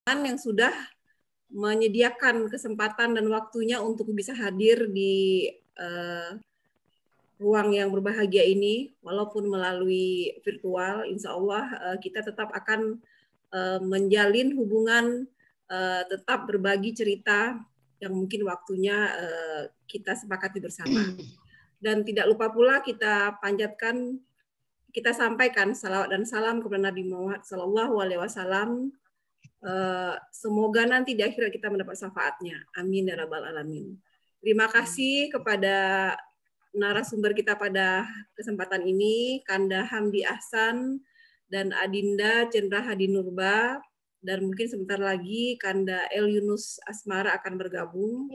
yang sudah menyediakan kesempatan dan waktunya untuk bisa hadir di ruang yang berbahagia ini, walaupun melalui virtual. Insya Allah kita tetap akan menjalin hubungan, tetap berbagi cerita yang mungkin waktunya kita sepakati bersama. Dan tidak lupa pula kita panjatkan, kita sampaikan salawat dan salam kepada Nabi Muhammad SAW. Semoga nanti di akhirat kita mendapat syafaatnya. Amin ya rabbal alamin. Terima kasih kepada narasumber kita pada kesempatan ini, Kanda Hamdi Ahsan dan Adinda Cendra Hadi Nurba, dan mungkin sebentar lagi Kanda El Yunus Asmara akan bergabung.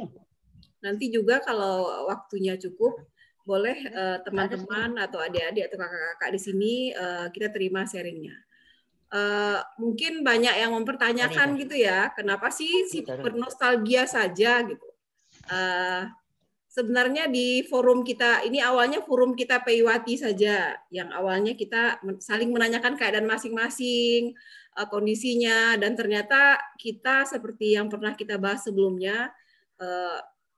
Nanti juga kalau waktunya cukup, boleh teman-teman atau adik-adik atau kakak-kakak di sini kita terima sharingnya. Mungkin banyak yang mempertanyakan gitu ya, kenapa sih bernostalgia saja gitu. Sebenarnya di forum kita, ini awalnya forum kita Peiwati saja, yang awalnya kita saling menanyakan keadaan masing-masing, kondisinya, dan ternyata kita seperti yang pernah kita bahas sebelumnya,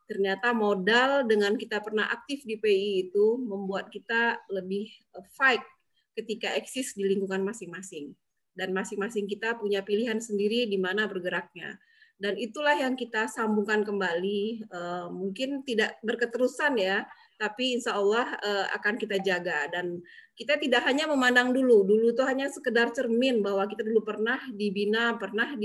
ternyata modal dengan kita pernah aktif di PI itu membuat kita lebih fight ketika eksis di lingkungan masing-masing. Dan masing-masing kita punya pilihan sendiri di mana bergeraknya. Dan itulah yang kita sambungkan kembali, mungkin tidak berketerusan ya, tapi insya Allah akan kita jaga. Dan kita tidak hanya memandang dulu itu hanya sekedar cermin bahwa kita dulu pernah dibina, pernah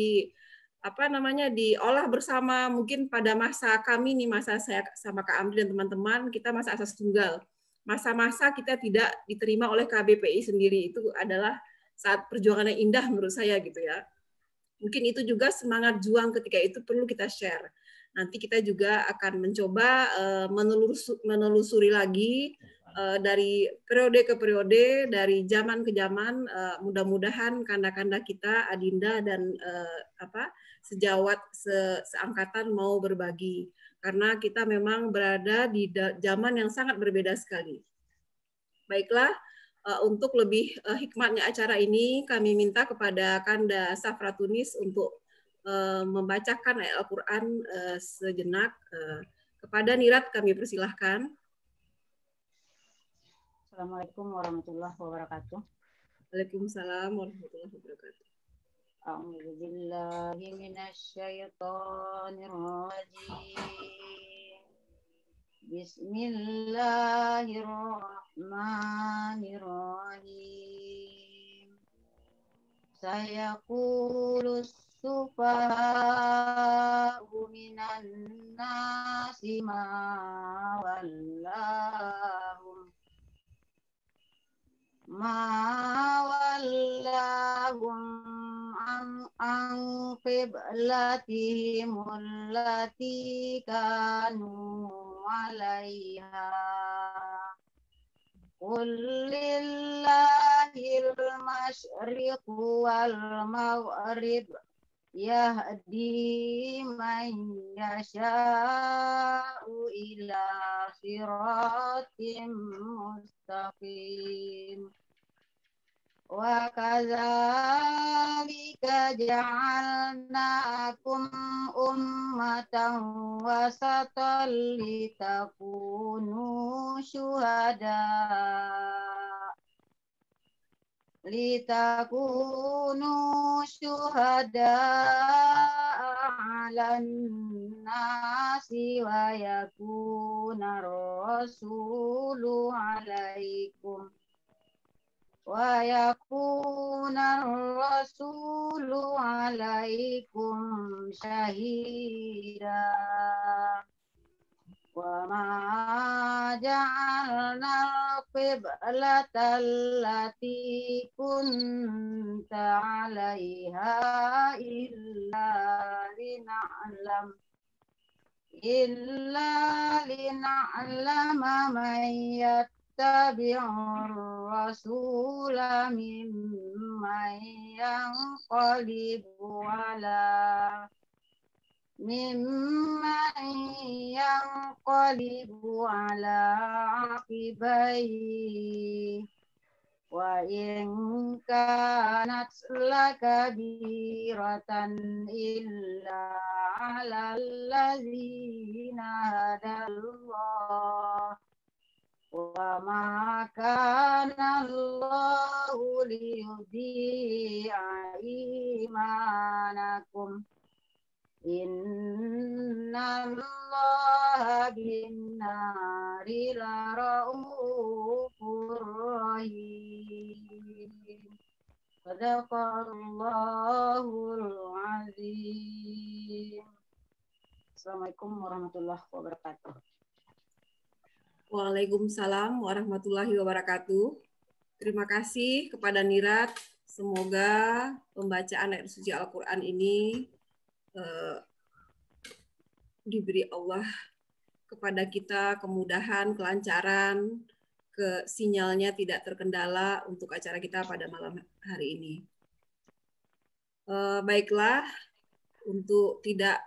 diolah bersama. Mungkin pada masa kami nih, masa saya sama Kak Amri dan teman-teman, kita masa asas tunggal. Masa-masa kita tidak diterima oleh KBPI sendiri, itu adalah saat perjuangannya indah menurut saya gitu ya. Mungkin itu juga semangat juang ketika itu perlu kita share. Nanti kita juga akan mencoba menelusuri lagi dari periode ke periode, dari zaman ke zaman. Mudah-mudahan kanda-kanda kita, Adinda dan sejawat seangkatan mau berbagi. Karena kita memang berada di zaman yang sangat berbeda sekali. Baiklah. Untuk lebih hikmatnya acara ini, kami minta kepada Kanda Safra Tunis untuk membacakan ayat Al-Quran sejenak. Kepada Nirat kami persilahkan. Assalamualaikum warahmatullahi wabarakatuh. Waalaikumsalam warahmatullahi wabarakatuh. A'udzu billahi minasyaitonir rajim. Bismillahirrahmanirrahim. Sayaqulus sufaha'u minan nasi ma wallahum an qiblatihim allati kanu 'alaiha. Qul lillahil masyriqu wal maghrib yahdi man yasha'u ila siratim mustaqim. Wa kadzalika ja'alnakum ummatan wasatan litakunu syuhada'a 'alan nasi wa yakuna rasulu 'alaikum syahida. Wa ma ja'alna al-qiblata allati kunta 'alaiha illa lina'lama man yattabi'ur rasula mimman yanqalibu ala aqibaihi wa in kanat lakabiratan illa 'alal ladzina hadallah wa ma kana Allahu liyudhi'a imanakum innallaha bin-nari laraufur rahim. Sadaqallahul azim. Assalamualaikum warahmatullahi wabarakatuh. Waalaikumsalam warahmatullahi wabarakatuh. Terima kasih kepada Nirat. Semoga pembacaan ayat suci Al-Quran ini diberi Allah kepada kita kemudahan, kelancaran, sinyalnya tidak terkendala untuk acara kita pada malam hari ini. Baiklah, untuk tidak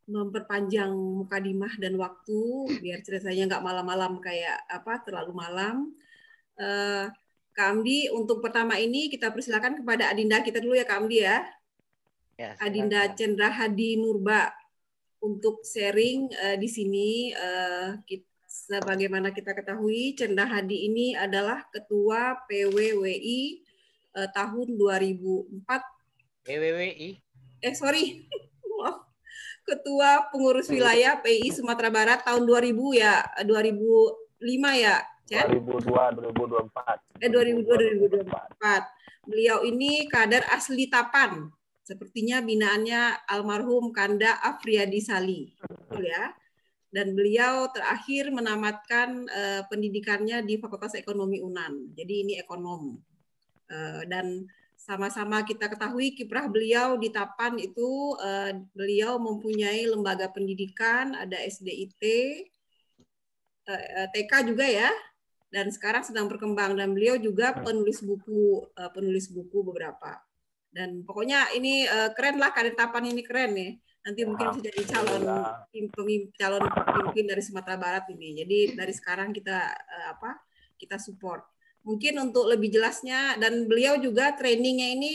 memperpanjang mukadimah dan waktu, biar ceritanya nggak malam-malam kayak terlalu malam. Kak Amdi, untuk pertama ini kita persilakan kepada Adinda kita dulu ya Kak Amdi ya. Ya, Adinda Cendra Hadi Nurba untuk sharing di sini. Sebagaimana kita ketahui, Cendra Hadi ini adalah Ketua PWWI tahun 2004. PWWI? Ketua Pengurus Wilayah PI Sumatera Barat tahun 2000 ya, 2005 ya, Cen? 2002, 2024. Beliau ini kader asli Tapan. Sepertinya binaannya almarhum Kanda Afriyadi Sali, betul ya. Dan beliau terakhir menamatkan pendidikannya di Fakultas Ekonomi UNAN. Jadi ini ekonom. Dan sama-sama kita ketahui kiprah beliau di Tapan itu beliau mempunyai lembaga pendidikan, ada SDIT, TK juga ya. Dan sekarang sedang berkembang dan beliau juga penulis buku beberapa. Dan pokoknya ini keren lah, kader Tapan ini keren nih. Nanti mungkin bisa jadi calon pemimpin dari Sumatera Barat ini. Jadi dari sekarang kita kita support. Mungkin untuk lebih jelasnya, dan beliau juga trainingnya ini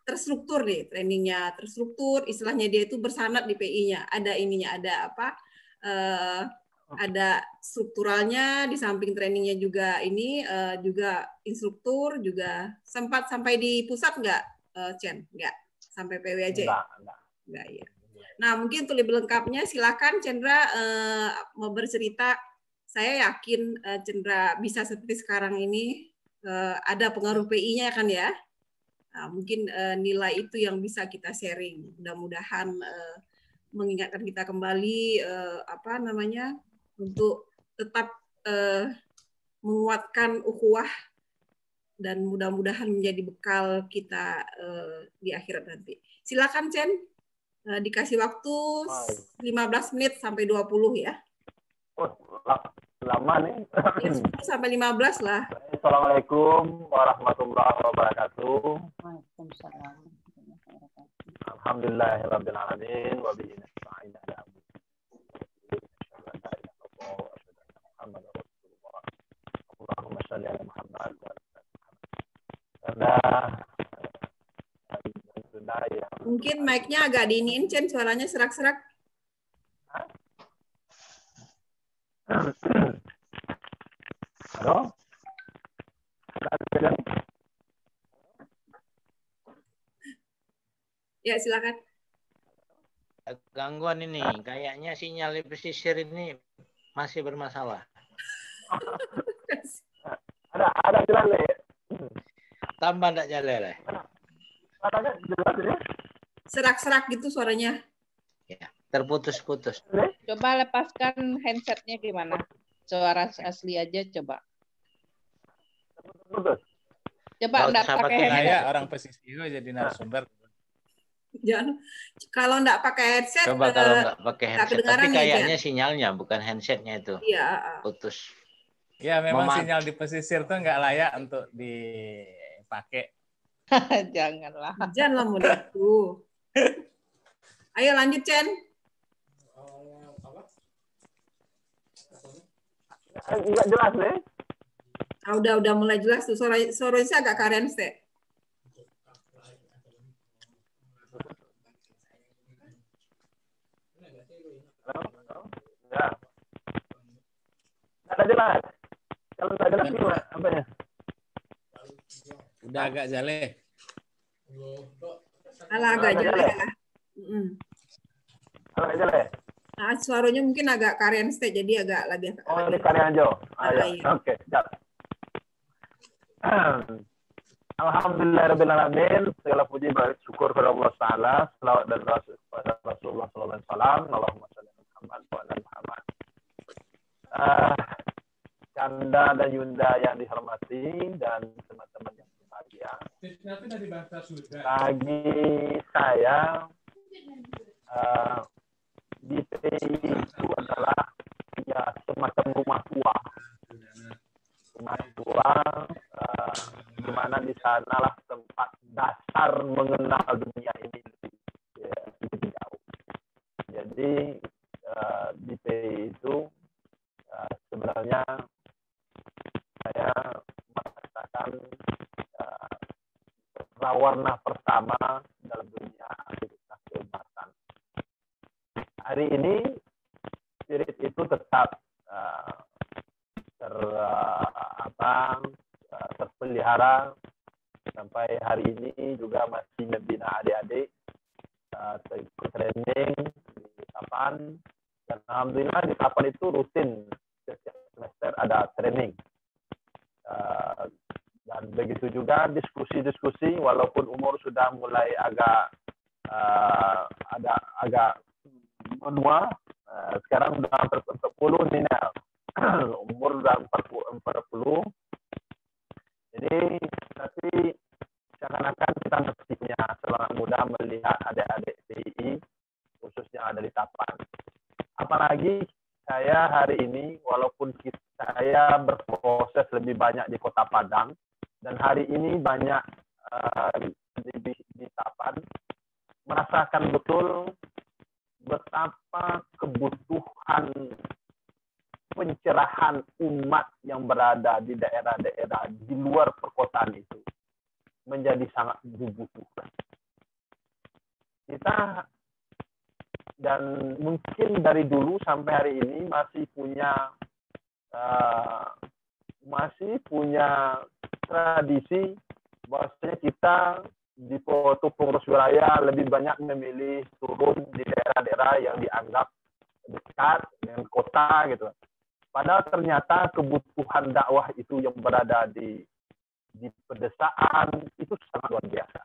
terstruktur nih, trainingnya terstruktur. Istilahnya dia itu bersanad di PI-nya. Ada ininya, ada ada strukturalnya, di samping trainingnya juga ini juga instruktur, juga sempat sampai di pusat nggak, Chen? Nggak, sampai PW aja? Nggak, ya. Nah, mungkin untuk lebih lengkapnya silakan Cendra mau bercerita. Saya yakin Cendra bisa seperti sekarang ini, ada pengaruh PI-nya kan ya? Nah, mungkin nilai itu yang bisa kita sharing. Mudah-mudahan mengingatkan kita kembali untuk tetap menguatkan ukhuwah dan mudah-mudahan menjadi bekal kita di akhirat nanti. Silakan Chen, dikasih waktu 15 menit sampai 20 ya. Oh, lama nih. Ya, 10 sampai 15 lah. Assalamualaikum warahmatullahi wabarakatuh. Waalaikumsalam. Alhamdulillahirabbil alamin wa bihi nasta'in ala Allahumma shalli ala Muhammad. Mungkin mic-nya agak diiniin, Chen, suaranya serak-serak. Halo? Ya, silakan. Gangguan ini, kayaknya sinyal di pesisir ini masih bermasalah. Ada jalan nih. Tambah enggak jalan lah. Katanya jelas ini. Serak-serak gitu suaranya. Ya, terputus-putus. Coba lepaskan handsetnya gimana? Suara asli aja coba. Putus. Coba enggak pakai headset. Saya orang pesisir jadi narasumber. Jangan, kalau enggak pakai headset. Coba kalau enggak pakai headset, tapi kayaknya ya, sinyalnya bukan handsetnya itu. Iya. Putus. Ya, memang sinyal di pesisir tuh enggak layak untuk dipakai. Janganlah. Janganlah mau itu. Ayo lanjut, Chen. Enggak jelas nih. Udah mulai jelas tuh. Suaranya agak karen, Ste. Ya. Ada jelas. Kalau nggak jelas gimana? Apanya? Udah agak jale. Agak jelas lah. Agak jelas. Nah, suaranya mungkin agak karen, Ste. Jadi agak lebih. Oh, ini karya Jo. Ya. Iya. Oke, siap. Alhamdulillahirrahmanirrahim. Segala puji baik syukur kepada Allah Taala. Selawat dan rasul kepada Rasulullah SAW. Allahumma shalli ala Muhammad wa ala Muhammad. Canda dan Yunda yang dihormati dan teman-teman yang berbahagia. Bagi saya DPI itu adalah ya semacam rumah tua. Rumah tua di mana di sanalah tempat dasar mengenal dunia ini lebih jauh. Jadi DPI itu sebenarnya saya merasakan warna pertama dalam dunia aktivitas keumatan. Hari ini spirit itu tetap terpelihara sampai hari ini, juga masih membina adik-adik ikut training di Tapan, dan alhamdulillah di Tapan itu rutin setiap semester ada training. Dan begitu juga diskusi-diskusi, walaupun umur sudah mulai agak menua, sekarang sudah 40 nih, umur sudah 40. Jadi tapi seakan-akan kita masih punya semangat muda melihat adik-adik PII khususnya ada di Tapan. Apalagi saya hari ini, walaupun saya berproses lebih banyak di Kota Padang, dan hari ini banyak di Tapan, merasakan betul betapa kebutuhan pencerahan umat yang berada di daerah-daerah di luar perkotaan itu menjadi sangat dibutuhkan. Kita dan mungkin dari dulu sampai hari ini masih punya tradisi bahwasanya kita di Tupung Ruswiraya lebih banyak memilih turun di daerah-daerah yang dianggap dekat dengan kota gitu. Padahal ternyata kebutuhan dakwah itu yang berada di pedesaan itu sangat luar biasa.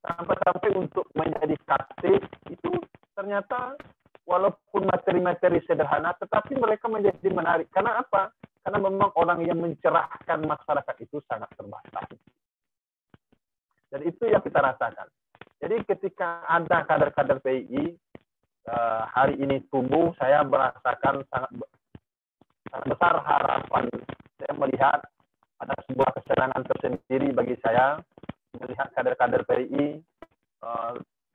Sampai-sampai untuk menjadi khatib itu ternyata walaupun materi-materi sederhana, tetapi mereka menjadi menarik. Karena apa? Karena memang orang yang mencerahkan masyarakat itu sangat terbatas. Dan itu yang kita rasakan. Jadi ketika ada kader-kader PII hari ini tumbuh, saya merasakan sangat besar harapan. Saya melihat ada sebuah kesenangan tersendiri bagi saya melihat kader-kader PII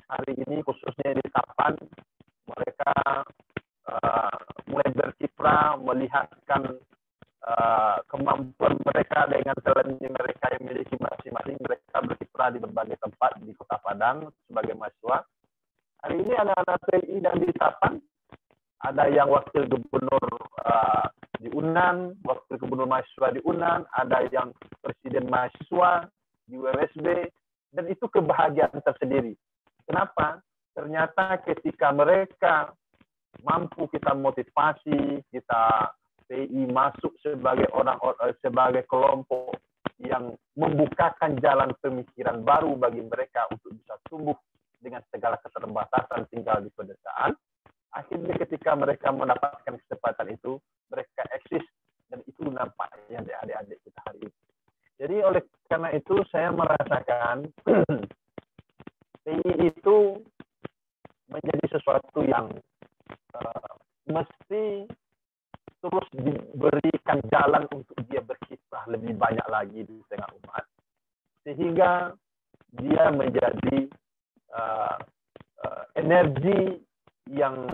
hari ini khususnya di Tapan, mereka mulai berkiprah, melihatkan kemampuan mereka dengan talentnya mereka yang memiliki masing-masing. Mereka berkiprah di berbagai tempat di Kota Padang sebagai mahasiswa. Hari ini anak-anak PII dan di Tapan, ada yang wakil gubernur di UNAN, wakil gubernur mahasiswa di UNAN, ada yang presiden mahasiswa di WSB, dan itu kebahagiaan tersendiri. Kenapa? Ternyata ketika mereka mampu kita motivasi, kita PII masuk sebagai sebagai kelompok yang membukakan jalan pemikiran baru bagi mereka untuk bisa tumbuh dengan segala keterbatasan tinggal di pedesaan. Akhirnya ketika mereka mendapatkan kesempatan itu, mereka eksis, dan itu nampaknya di adik-adik kita hari ini. Jadi oleh karena itu saya merasakan PII itu menjadi sesuatu yang mesti terus diberikan jalan untuk dia berkiprah lebih banyak lagi di tengah umat, sehingga dia menjadi energi yang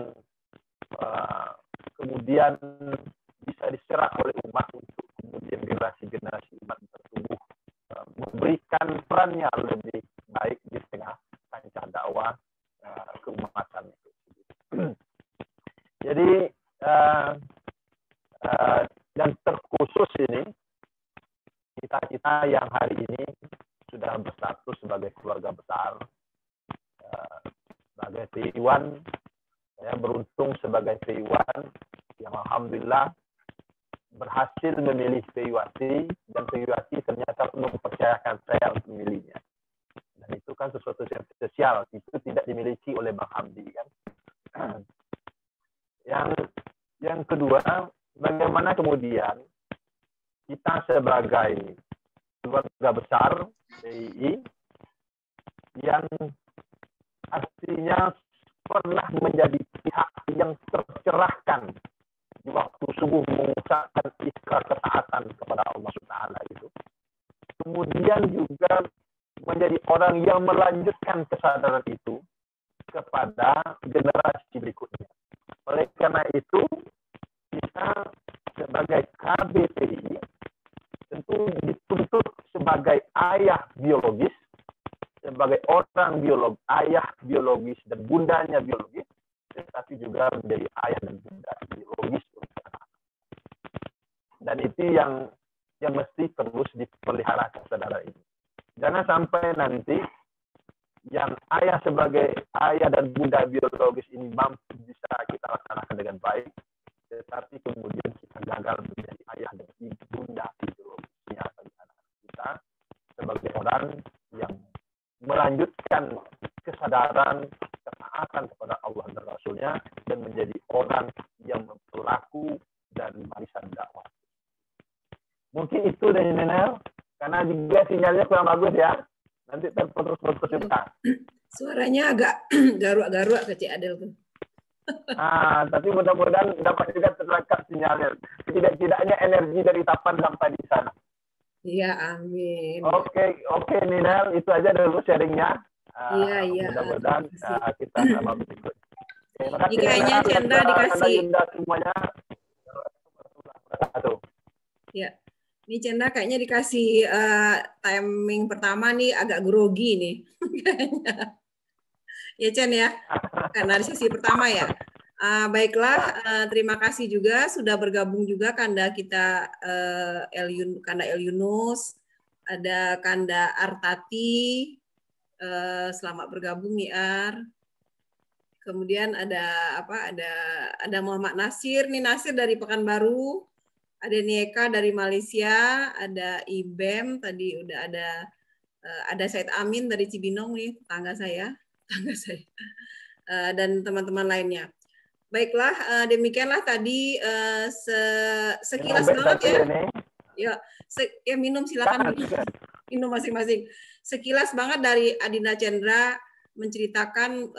kemudian bisa diserap oleh umat untuk kemudian generasi umat bertumbuh, memberikan perannya lebih baik di tengah kancah dakwah keumatan itu. Jadi dan terkhusus ini kita yang hari ini sudah berstatus sebagai keluarga besar, sebagai PI1, saya beruntung sebagai PI1 yang alhamdulillah berhasil memilih PIWati, dan PIWati ternyata mempercayakan saya untuk memilihnya. Dan itu kan sesuatu yang spesial, itu tidak dimiliki oleh Bang Hamdi kan. Yang kedua, bagaimana kemudian kita sebagai keluarga besar PII yang artinya pernah menjadi pihak yang tercerahkan di waktu subuh mengucapkan ikrar ketaatan kepada Allah Subhanahu itu, kemudian juga menjadi orang yang melanjutkan kesadaran itu kepada generasi berikutnya. Oleh karena itu, kita sebagai KBPI tentu dituntut sebagai ayah biologis, sebagai orang ayah biologis dan bundanya biologis, tetapi juga menjadi ayah dan bunda biologis untuk anak. Dan itu yang mesti terus dipelihara kesadaran ini. Jangan sampai nanti yang ayah sebagai ayah dan bunda biologis ini mampu bisa kita laksanakan dengan baik, tetapi kemudian kita gagal menjadi ayah dan bunda biologisnya bagi anak kita sebagai orang yang melanjutkan kesadaran ketaatan kepada Allah dan Rasulnya dan menjadi orang yang berlaku dan barisan dakwah. Mungkin itu dari Nenel, karena juga sinyalnya kurang bagus ya. Nanti terputus-putus juga. Suaranya agak garuk-garuk ke Cik Adel tuh. Tapi mudah-mudahan dapat juga terangkat sinyalnya. Tidak-tidaknya energi dari Tapan sampai di sana. Iya, amin. Oke, Ninel, itu aja dulu sharingnya. Iya. Mudah-mudahan kita sama berikut. Terima kasih. Ini kayaknya Cenda dikasih. Semuanya. Ya, ini Cenda kayaknya dikasih timing pertama nih agak grogi nih. Ya Cen ya, karena di sesi pertama ya. Baiklah, terima kasih juga sudah bergabung juga Kanda kita Kanda El Yunus, ada Kanda Artati, selamat bergabung nih Ar. Kemudian ada Muhammad Nasir, nih Nasir dari Pekanbaru, ada Nieka dari Malaysia, ada Ibem tadi udah ada Said Amin dari Cibinong nih tetangga saya, dan teman-teman lainnya. Baiklah, demikianlah tadi sekilas banget ya. Ya minum silakan minum masing-masing. Sekilas banget dari Adinda Cendra menceritakan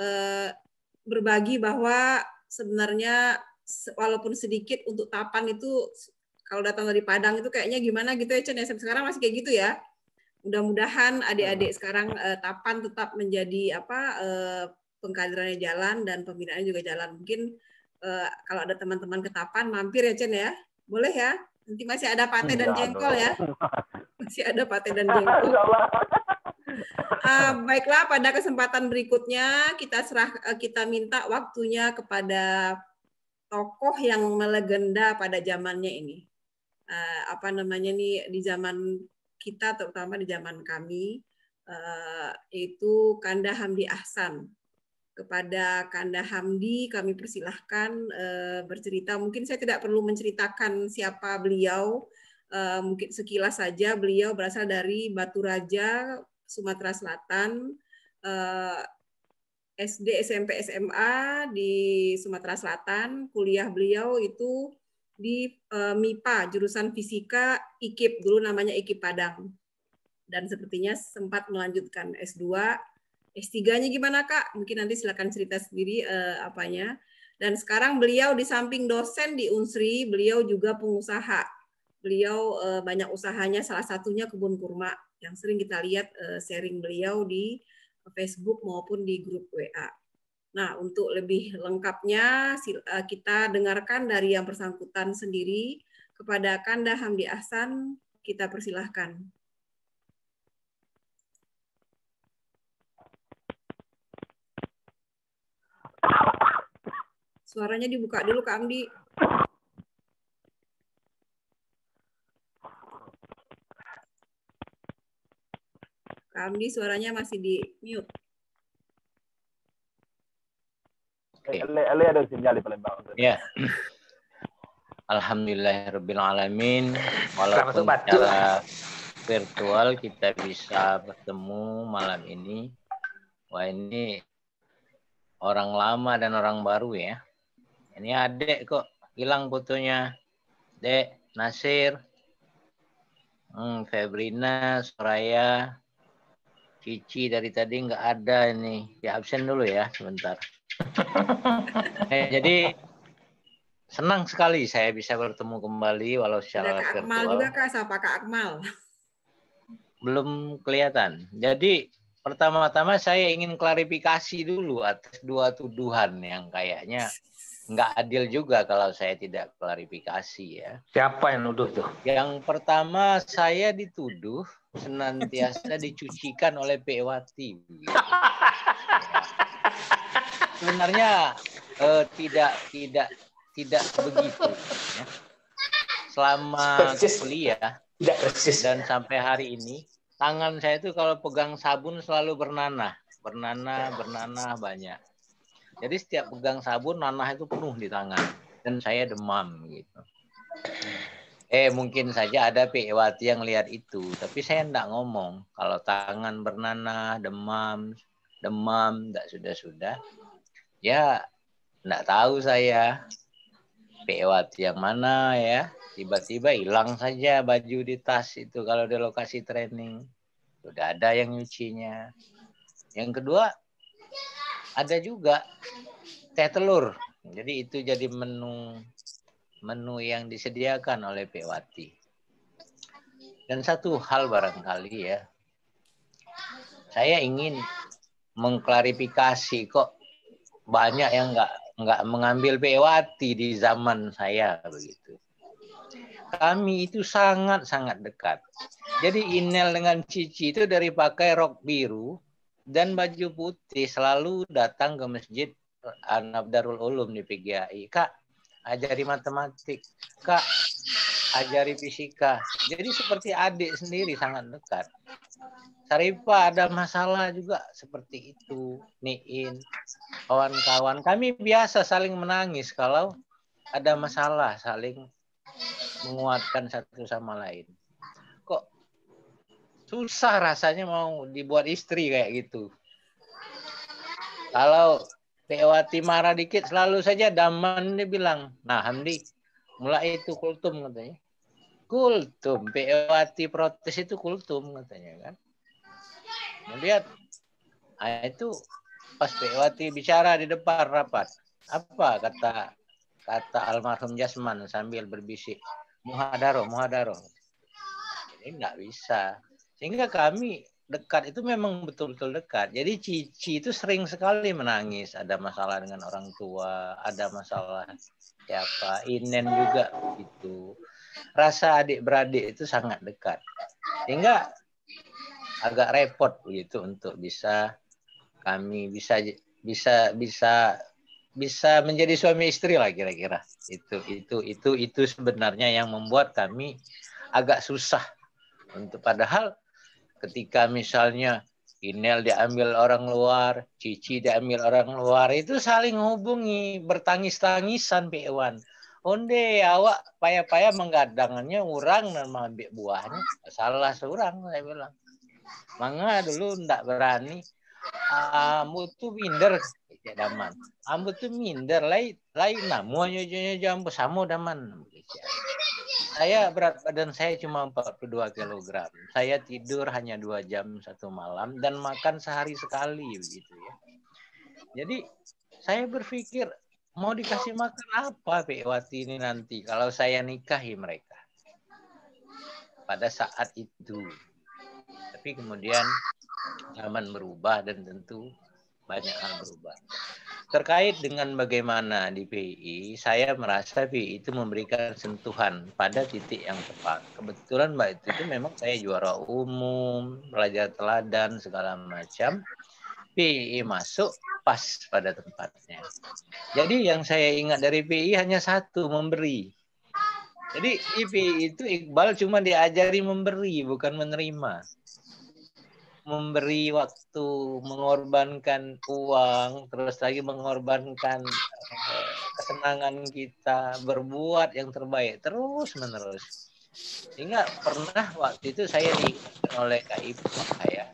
berbagi bahwa sebenarnya walaupun sedikit untuk Tapan itu kalau datang dari Padang itu kayaknya gimana gitu ya Cen ya, sekarang masih kayak gitu ya. Mudah-mudahan adik-adik sekarang Tapan tetap menjadi pengkaderannya jalan dan pembinaannya juga jalan. Mungkin kalau ada teman-teman ke Tapan mampir ya Cen ya, boleh ya. Nanti masih ada pate dan jengkol ya, masih ada pate dan jengkol. Baiklah, pada kesempatan berikutnya kita minta waktunya kepada tokoh yang melegenda pada zamannya ini. Di zaman kita, terutama di zaman kami, itu Kanda Hamdi Ahsan. Kepada Kanda Hamdi kami persilahkan bercerita. Mungkin saya tidak perlu menceritakan siapa beliau, mungkin sekilas saja. Beliau berasal dari Batu Raja, Sumatera Selatan, SD, SMP, SMA di Sumatera Selatan. Kuliah beliau itu di MIPA, jurusan Fisika IKIP, dulu namanya IKIP Padang. Dan sepertinya sempat melanjutkan S2. S3-nya gimana Kak? Mungkin nanti silakan cerita sendiri apanya. Dan sekarang beliau di samping dosen di Unsri, beliau juga pengusaha. Beliau banyak usahanya, salah satunya kebun kurma yang sering kita lihat sharing beliau di Facebook maupun di grup WA. Nah, untuk lebih lengkapnya kita dengarkan dari yang bersangkutan sendiri kepada Kanda Hamdi Ahsan. kita persilahkan. Suaranya dibuka dulu Kak Amdi. Kak Amdi suaranya masih di mute. Ale ada sinyal di Palembang. Ya. Alhamdulillahirrabbilalamin. Walaupun secara virtual kita bisa bertemu malam ini. Wah, ini orang lama dan orang baru ya. Ini adek kok hilang fotonya. Dek, Nasir, Febrina, Soraya, Cici dari tadi nggak ada ini. Ya absen dulu ya sebentar. Jadi senang sekali saya bisa bertemu kembali walau secara ada Kak Akmal virtual. juga Kak, siapa Kak Akmal? Belum kelihatan. Jadi pertama-tama saya ingin klarifikasi dulu atas dua tuduhan yang kayaknya nggak adil juga kalau saya tidak klarifikasi ya. Siapa yang nuduh tuh? Yang pertama saya dituduh senantiasa dicucikan oleh Pewati. Sebenarnya tidak begitu. Ya. Selama kuliah dan sampai hari ini, tangan saya itu kalau pegang sabun selalu bernanah banyak. Jadi setiap pegang sabun nanah itu penuh di tangan dan saya demam gitu. Mungkin saja ada Pewati yang lihat itu, tapi saya enggak ngomong kalau tangan bernanah, demam, enggak sudah. Ya, enggak tahu saya Pewati yang mana ya. Tiba-tiba hilang saja baju di tas itu kalau di lokasi training. Sudah ada yang nyucinya. Yang kedua, ada juga teh telur. Jadi itu jadi menu yang disediakan oleh Pewati. Dan satu hal barangkali ya, saya ingin mengklarifikasi kok banyak yang nggak mengambil Pewati di zaman saya begitu. Kami itu sangat dekat. Jadi Inel dengan Cici itu dari pakai rok biru dan baju putih selalu datang ke masjid An-Nabdarul Ulum di PGRI. Kak, ajari matematik. Kak, ajari fisika. Jadi seperti adik sendiri sangat dekat. Sarifah ada masalah juga seperti itu. Niin, kawan-kawan. Kami biasa saling menangis kalau ada masalah, saling menguatkan satu sama lain. Kok susah rasanya mau dibuat istri kayak gitu. Kalau Pewati marah dikit selalu saja Daman dia bilang, nah Hamdi, mulai itu kultum katanya. Kultum, Pewati protes itu kultum katanya kan. Kemudian itu pas Pewati bicara di depan rapat, apa kata almarhum Jasman sambil berbisik, muhadaro. Ini nggak bisa. Sehingga kami dekat itu memang betul-betul dekat. Jadi Cici itu sering sekali menangis. Ada masalah dengan orang tua, ada masalah siapa, Inen juga gitu. Rasa adik-beradik itu sangat dekat. Sehingga agak repot begitu untuk kami bisa menjadi suami istri lah kira-kira. Itu sebenarnya yang membuat kami agak susah. Padahal ketika misalnya Inel diambil orang luar, Cici diambil orang luar, itu saling hubungi, bertangis-tangisan Pak Iwan. Onde awak payah-payah menggadangannya orang dan mengambil buahnya. Salah seorang saya bilang. Mangga dulu ndak berani. Ambu tuh minder Cik Daman. Ambu tuh minder lain namanya jambu sama Daman. Saya berat badan saya cuma 42 kg. Saya tidur hanya 2 jam satu malam dan makan sehari sekali begitu ya. Jadi saya berpikir mau dikasih makan apa Pewati ini nanti kalau saya nikahi mereka. Pada saat itu. Tapi kemudian zaman berubah dan tentu banyak hal berubah. Terkait dengan bagaimana di PII, saya merasa PII itu memberikan sentuhan pada titik yang tepat. Kebetulan Mbak itu memang saya juara umum, pelajar teladan, segala macam. PII masuk pas pada tempatnya. Jadi yang saya ingat dari PII hanya satu, memberi. Jadi di PII itu Iqbal cuma diajari memberi, bukan menerima. Memberi waktu, mengorbankan uang, terus lagi mengorbankan kesenangan kita, berbuat yang terbaik terus menerus. Hingga pernah waktu itu saya diingatkan oleh Kak Ibu saya,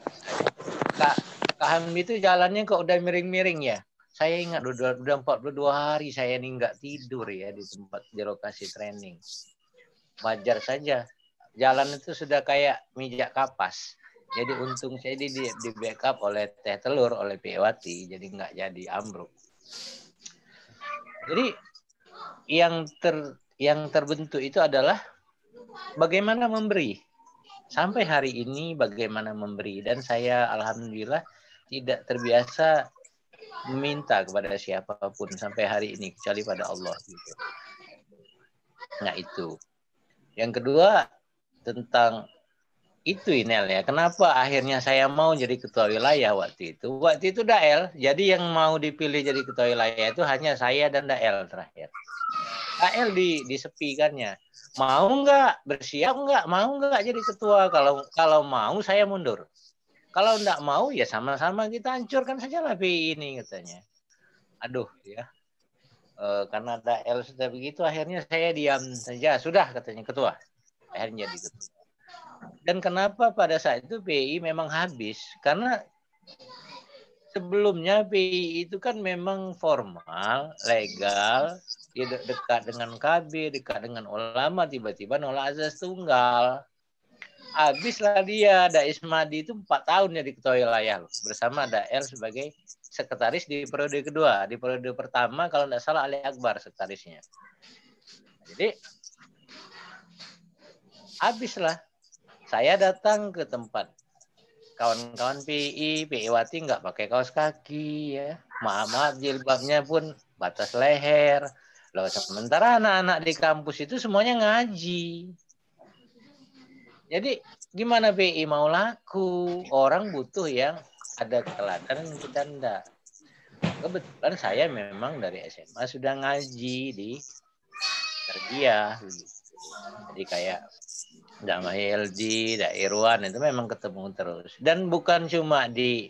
Kak Hamdi itu jalannya kok udah miring-miring ya. Saya ingat udah 42 hari saya ini nggak tidur ya di tempat di lokasi training. Wajar saja, jalan itu sudah kayak mijak kapas. Jadi untung saya di backup oleh Teh Telur, oleh Piawati, jadi nggak jadi ambruk. Jadi yang terbentuk itu adalah bagaimana memberi. Sampai hari ini bagaimana memberi. Dan saya alhamdulillah tidak terbiasa meminta kepada siapapun sampai hari ini, kecuali pada Allah. Gitu. Nah itu. Yang kedua, tentang itu Inel ya. Kenapa akhirnya saya mau jadi ketua wilayah waktu itu? Waktu itu Dael. Jadi yang mau dipilih jadi ketua wilayah itu hanya saya dan Dael terakhir. Dael disepikannya. Mau nggak? Bersiap nggak? Mau nggak jadi ketua? Kalau mau saya mundur. Kalau nggak mau ya sama-sama kita hancurkan saja lah PI ini katanya. Aduh ya. Karena Dael sudah begitu akhirnya saya diam saja. Sudah katanya ketua. Akhirnya jadi ketua. Dan kenapa pada saat itu PI memang habis? Karena sebelumnya PI itu kan memang formal, legal, dekat dengan KB, dekat dengan ulama, tiba-tiba nolak azas tunggal. Habislah dia, Dais Madi itu 4 tahun jadi ketua wilayah bersama Dael sebagai sekretaris di periode kedua. Di periode pertama kalau tidak salah Ali Akbar sekretarisnya. Jadi habislah. Saya datang ke tempat kawan-kawan PI Wati nggak pakai kaos kaki ya. Maaf jilbabnya pun batas leher. Loh, sementara anak-anak di kampus itu semuanya ngaji. Jadi gimana PI mau laku? Orang butuh yang ada keteladanan, kita enggak. Kebetulan saya memang dari SMA sudah ngaji di Tarbiyah. Jadi kayak Dak Mahyildi, Dak Irwan itu memang ketemu terus. Dan bukan cuma di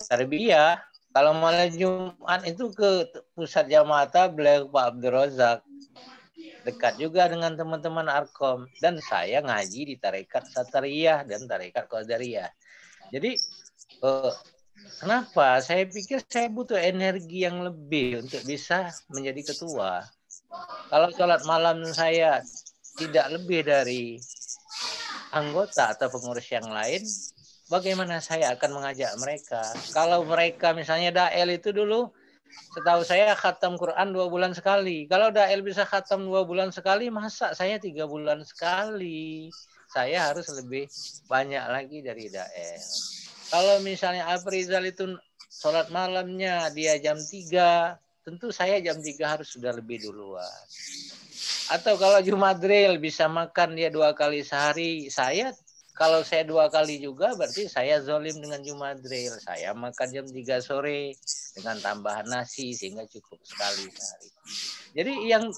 Tarbiyah. Kalau malam Jumat itu ke pusat jamaah tabligh Pak Abdul Razak. Dekat juga dengan teman-teman Arkom. Dan saya ngaji di Tarekat Satariyah dan Tarekat Qadariyah. Jadi kenapa? Saya pikir saya butuh energi yang lebih untuk bisa menjadi ketua. Kalau sholat malam saya tidak lebih dari anggota atau pengurus yang lain, bagaimana saya akan mengajak mereka? Kalau mereka misalnya Dael itu dulu, setahu saya khatam Quran 2 bulan sekali. Kalau Dael bisa khatam 2 bulan sekali, masa saya 3 bulan sekali? Saya harus lebih banyak lagi dari Dael. Kalau misalnya Afrizal itu sholat malamnya dia jam 3, tentu saya jam 3 harus sudah lebih duluan. Atau kalau Jumadril bisa makan dia 2 kali sehari, kalau saya 2 kali juga berarti saya zolim dengan Jumadril. Saya makan jam 3 sore dengan tambahan nasi sehingga cukup sekali sehari. Jadi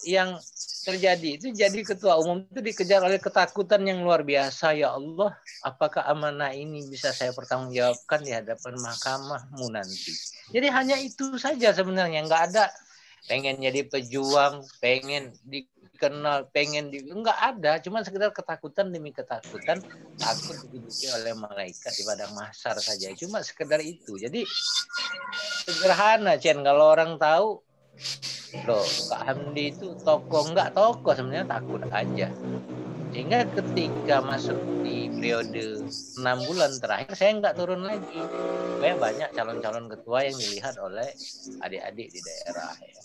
yang terjadi itu jadi ketua umum itu dikejar oleh ketakutan yang luar biasa. Ya Allah, apakah amanah ini bisa saya pertanggungjawabkan di hadapan mahkamahmu nanti? Jadi hanya itu saja sebenarnya, nggak ada pengen jadi pejuang, pengen dikenal, enggak ada, cuma sekedar ketakutan demi ketakutan, takut diduduki oleh malaikat di padang mahsyar saja, cuma sekedar itu. Jadi sederhana, Chen, kalau orang tahu, loh Kak Hamdi itu tokoh, enggak tokoh sebenarnya, takut aja. Sehingga ketika masuk di periode 6 bulan terakhir, saya enggak turun lagi. Supaya banyak calon-calon ketua yang dilihat oleh adik-adik di daerah ya.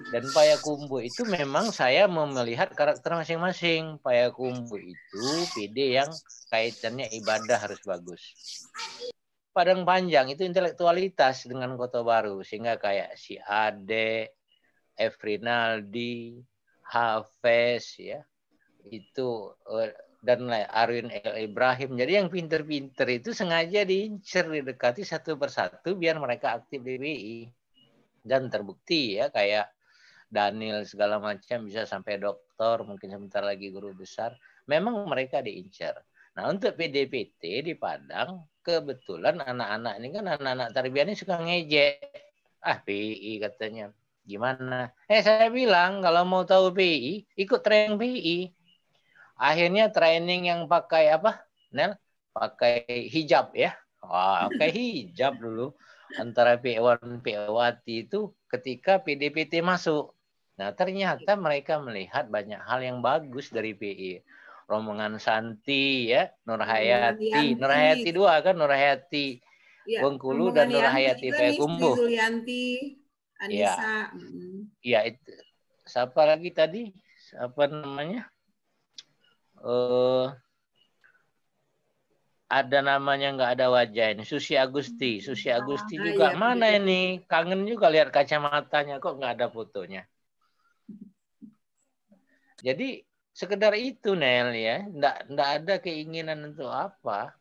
Dan Payakumbuh itu memang saya mau melihat karakter masing-masing. Payakumbuh itu PD yang kaitannya ibadah harus bagus. Padang Panjang itu intelektualitas dengan Kota Baru, sehingga kayak si Ade, Efrinaldi, Hafez ya, itu dan Arwin El Ibrahim. Jadi yang pinter-pinter itu sengaja diincer, didekati satu persatu biar mereka aktif di BI. Dan terbukti ya, kayak Daniel segala macam bisa sampai doktor, mungkin sebentar lagi guru besar. Memang mereka diincar. Nah, untuk PDPT di Padang, kebetulan anak-anak ini kan anak-anak tarbiyah ini suka ngejek. Ah, PI katanya. Gimana? Saya bilang kalau mau tahu PI, ikut training PI. Akhirnya training yang pakai apa? Nel? Pakai hijab ya. Wah, pakai hijab dulu. Antara PI1, PI-wati itu ketika PDPT masuk. Nah, ternyata mereka melihat banyak hal yang bagus dari PI. Rombongan Santi ya, Nurhayati. Nurhayati 2 kan, Nurhayati ya, Bengkulu dan Nurhayati Payakumbuh. Zulianti, Anissa. Ya, itu. Siapa lagi tadi? Apa namanya? Ada namanya nggak ada wajah ini. Susi Agusti. Susi Agusti juga. Mana ini? Kangen juga lihat kacamatanya. Kok nggak ada fotonya? Jadi sekedar itu Nel ya, nggak ada keinginan untuk apa,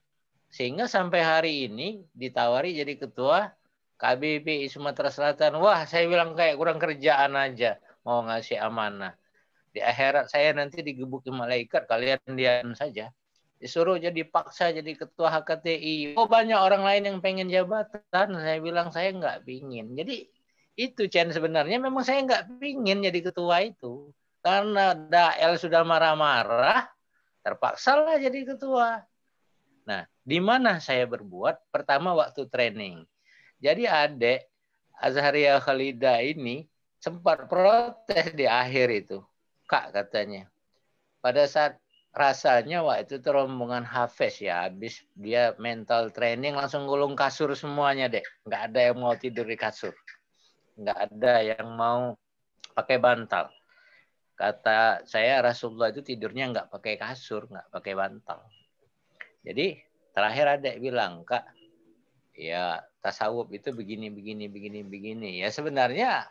sehingga sampai hari ini ditawari jadi ketua KBPI Sumatera Selatan. Wah, saya bilang kayak kurang kerjaan aja, mau ngasih amanah. Di akhirat saya nanti digebukin malaikat, kalian diam saja. Disuruh jadi paksa jadi ketua HKTI. Oh, banyak orang lain yang pengen jabatan, saya bilang saya nggak pingin. Jadi itu Chen, sebenarnya memang saya nggak pingin jadi ketua itu. Karena Dael sudah marah-marah, terpaksalah jadi ketua. Nah, di mana saya berbuat? Pertama waktu training. Jadi adik Azharia Khalida ini sempat protes di akhir itu. Kak katanya. Pada saat rasanya waktu itu rombongan Hafez ya, habis dia mental training langsung gulung kasur semuanya deh. Nggak ada yang mau tidur di kasur. Nggak ada yang mau pakai bantal. Kata saya Rasulullah itu tidurnya nggak pakai kasur, nggak pakai bantal. Jadi terakhir ada yang bilang, Kak, ya tasawuf itu begini. Ya sebenarnya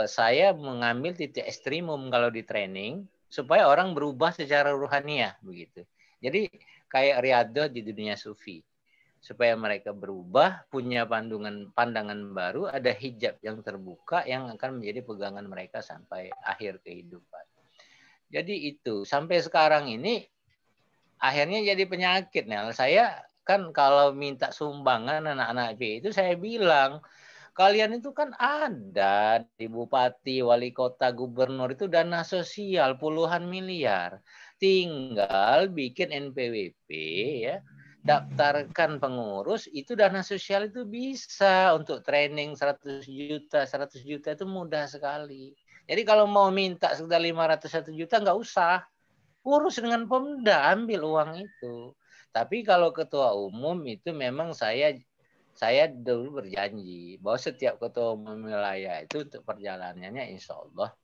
saya mengambil titik ekstrimum kalau di training supaya orang berubah secara ruhaniah begitu. Jadi kayak Riyadhah di dunia sufi. Supaya mereka berubah, punya pandangan baru, ada hijab yang terbuka yang akan menjadi pegangan mereka sampai akhir kehidupan. Jadi itu, sampai sekarang ini akhirnya jadi penyakit. Nah, saya kan kalau minta sumbangan anak-anak PI itu saya bilang, kalian itu kan ada di bupati, wali kota, gubernur itu dana sosial puluhan miliar. Tinggal bikin NPWP ya. Daftarkan pengurus, itu dana sosial itu bisa untuk training 100 juta itu mudah sekali. Jadi kalau mau minta sekitar 500 juta nggak usah, urus dengan Pemda, ambil uang itu. Tapi kalau ketua umum itu memang saya dulu berjanji bahwa setiap ketua umum wilayah itu untuk perjalanannya insya Allah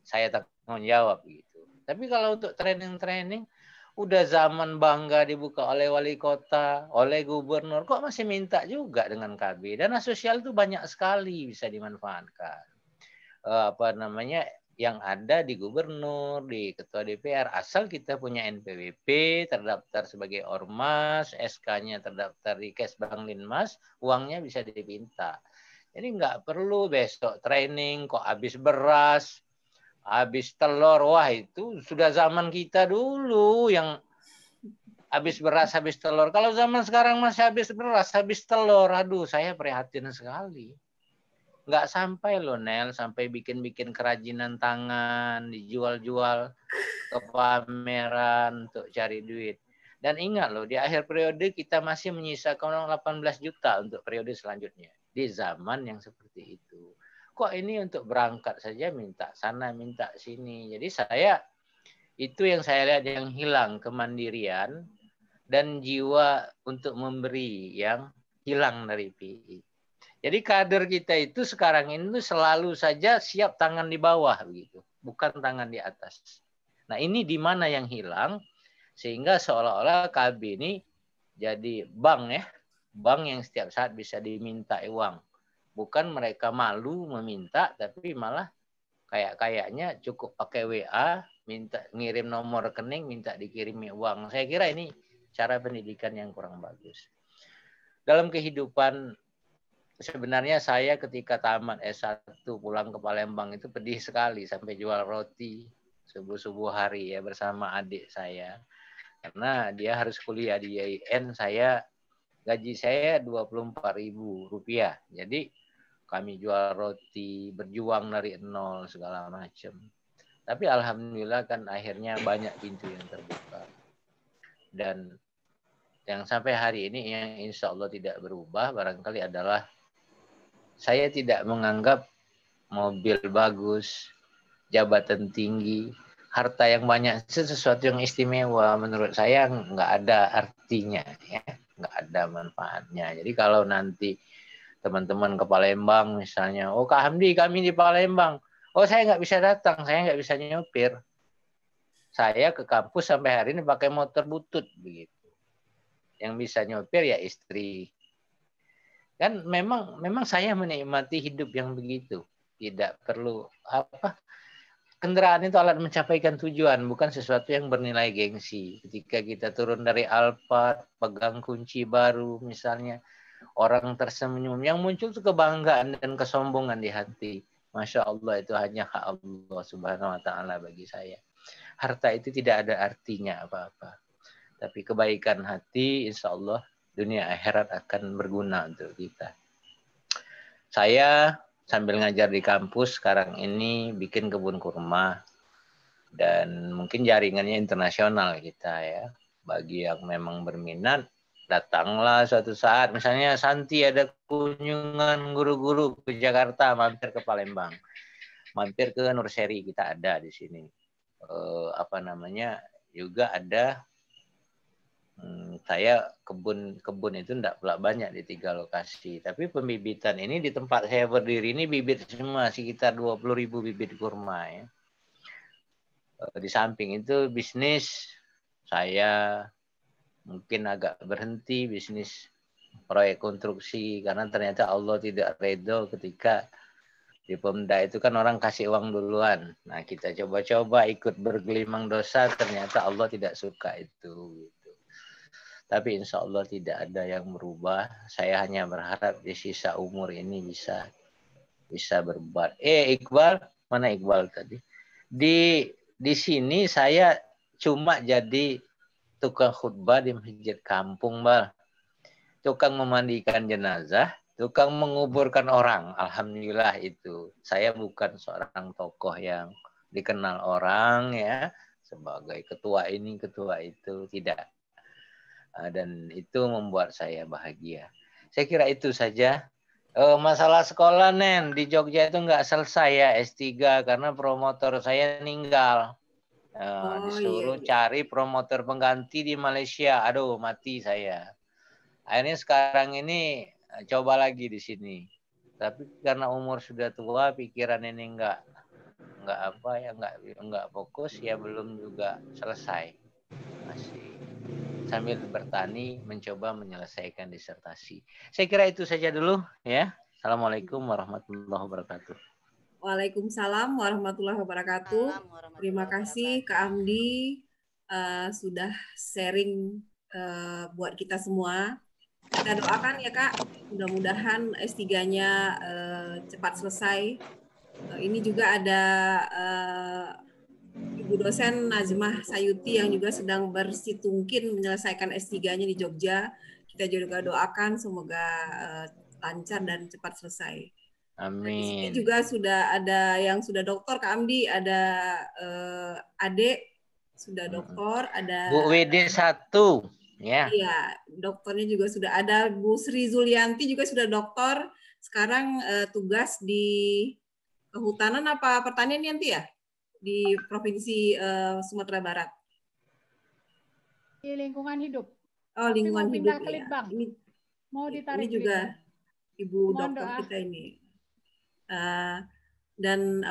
saya tanggung jawab gitu. Tapi kalau untuk training udah zaman bangga dibuka oleh wali kota, oleh gubernur, kok masih minta juga dengan KB? Dana sosial itu banyak sekali bisa dimanfaatkan. Yang ada di gubernur, di ketua DPR, asal kita punya NPWP, terdaftar sebagai ormas, SK-nya terdaftar di Kesbang Linmas, uangnya bisa dipinta. Jadi nggak perlu besok training, kok habis beras, habis telur, wah itu sudah zaman kita dulu yang habis beras, habis telur. Kalau zaman sekarang masih habis beras, habis telur, aduh saya prihatin sekali. Nggak sampai loh Nel, sampai bikin-bikin kerajinan tangan, dijual-jual ke pameran untuk cari duit. Dan ingat loh, di akhir periode kita masih menyisakan 18 juta untuk periode selanjutnya. Di zaman yang seperti itu. Kok ini untuk berangkat saja minta sana, minta sini. Jadi itu yang saya lihat yang hilang, kemandirian dan jiwa untuk memberi yang hilang dari PI. Jadi kader kita itu sekarang ini selalu saja siap tangan di bawah begitu, bukan tangan di atas. Nah ini di mana yang hilang sehingga seolah-olah KB ini jadi bank ya, bank yang setiap saat bisa diminta uang. Bukan mereka malu meminta, tapi malah kayaknya cukup pakai WA, minta ngirim nomor rekening, minta dikirimi uang. Saya kira ini cara pendidikan yang kurang bagus. Dalam kehidupan, sebenarnya saya ketika tamat S1 pulang ke Palembang itu pedih sekali, sampai jual roti subuh-subuh hari ya bersama adik saya. Karena dia harus kuliah di IAIN, gaji saya Rp24.000. Jadi kami jual roti, berjuang dari nol segala macam. Tapi alhamdulillah kan akhirnya banyak pintu yang terbuka. Dan yang sampai hari ini yang insya Allah tidak berubah barangkali adalah saya tidak menganggap mobil bagus, jabatan tinggi, harta yang banyak itu sesuatu yang istimewa. Menurut saya nggak ada artinya, ya, nggak ada manfaatnya. Jadi kalau nanti teman-teman ke Palembang misalnya, oh Kak Hamdi kami di Palembang, oh saya nggak bisa datang, saya nggak bisa nyopir, saya ke kampus sampai hari ini pakai motor butut begitu. Yang bisa nyopir ya istri. Kan memang saya menikmati hidup yang begitu, tidak perlu kendaraan itu alat mencapaikan tujuan, bukan sesuatu yang bernilai gengsi. Ketika kita turun dari Alphard, pegang kunci baru misalnya, orang tersenyum, yang muncul itu kebanggaan dan kesombongan di hati. Masya Allah, itu hanya hak Allah Subhanahu Wa Taala bagi saya. Harta itu tidak ada artinya apa-apa. Tapi kebaikan hati, insya Allah dunia akhirat akan berguna untuk kita. Saya sambil ngajar di kampus sekarang ini bikin kebun kurma. Dan mungkin jaringannya internasional kita ya. Bagi yang memang berminat, datanglah suatu saat. Misalnya Santi ada kunjungan guru-guru ke Jakarta, mampir ke Palembang. Mampir ke Nurseri, kita ada di sini. Juga ada saya kebun itu enggak pula banyak di 3 lokasi, tapi pembibitan ini di tempat saya berdiri ini bibit semua, sekitar 20.000 bibit kurma ya. Di samping itu bisnis saya mungkin agak berhenti, bisnis proyek konstruksi, karena ternyata Allah tidak ridho ketika di Pemda itu kan orang kasih uang duluan. Nah kita coba-coba ikut bergelimang dosa, ternyata Allah tidak suka itu. Tapi insya Allah tidak ada yang berubah. Saya hanya berharap di sisa umur ini bisa berbuat. Iqbal, mana Iqbal tadi? Di sini saya cuma jadi tukang khutbah di masjid kampung, Bal. Tukang memandikan jenazah, tukang menguburkan orang. Alhamdulillah itu. Saya bukan seorang tokoh yang dikenal orang ya sebagai ketua ini, ketua itu, tidak. Dan itu membuat saya bahagia. Saya kira itu saja. Masalah sekolah, Nen, di Jogja itu nggak selesai ya S3 karena promotor saya meninggal. Disuruh cari promotor pengganti di Malaysia. Aduh, mati saya. Akhirnya sekarang ini coba lagi di sini. Tapi karena umur sudah tua, pikiran ini nggak fokus, ya belum juga selesai. Masih sambil bertani mencoba menyelesaikan disertasi. Saya kira itu saja dulu ya. Assalamualaikum warahmatullahi wabarakatuh. Waalaikumsalam warahmatullahi wabarakatuh. Terima kasih Kak Amdi sudah sharing buat kita semua. Kita doakan ya Kak, mudah-mudahan S3-nya cepat selesai. Ini juga ada Ibu dosen Nazmah Sayuti yang juga sedang bersitungkin menyelesaikan S3-nya di Jogja. Kita juga doakan semoga lancar dan cepat selesai. Amin. Di sini juga sudah ada yang sudah doktor, Kak Amdi, ada adik sudah doktor, ada Bu WD 1 ya. Iya, dokternya juga sudah ada. Bu Sri Zulianti juga sudah doktor. Sekarang tugas di kehutanan apa pertanian Yanti ya? Di Provinsi Sumatera Barat. Di lingkungan hidup. Oh, lingkungan hidup ya. Mau ditarik ini juga Ibu dokter kita ini. Dan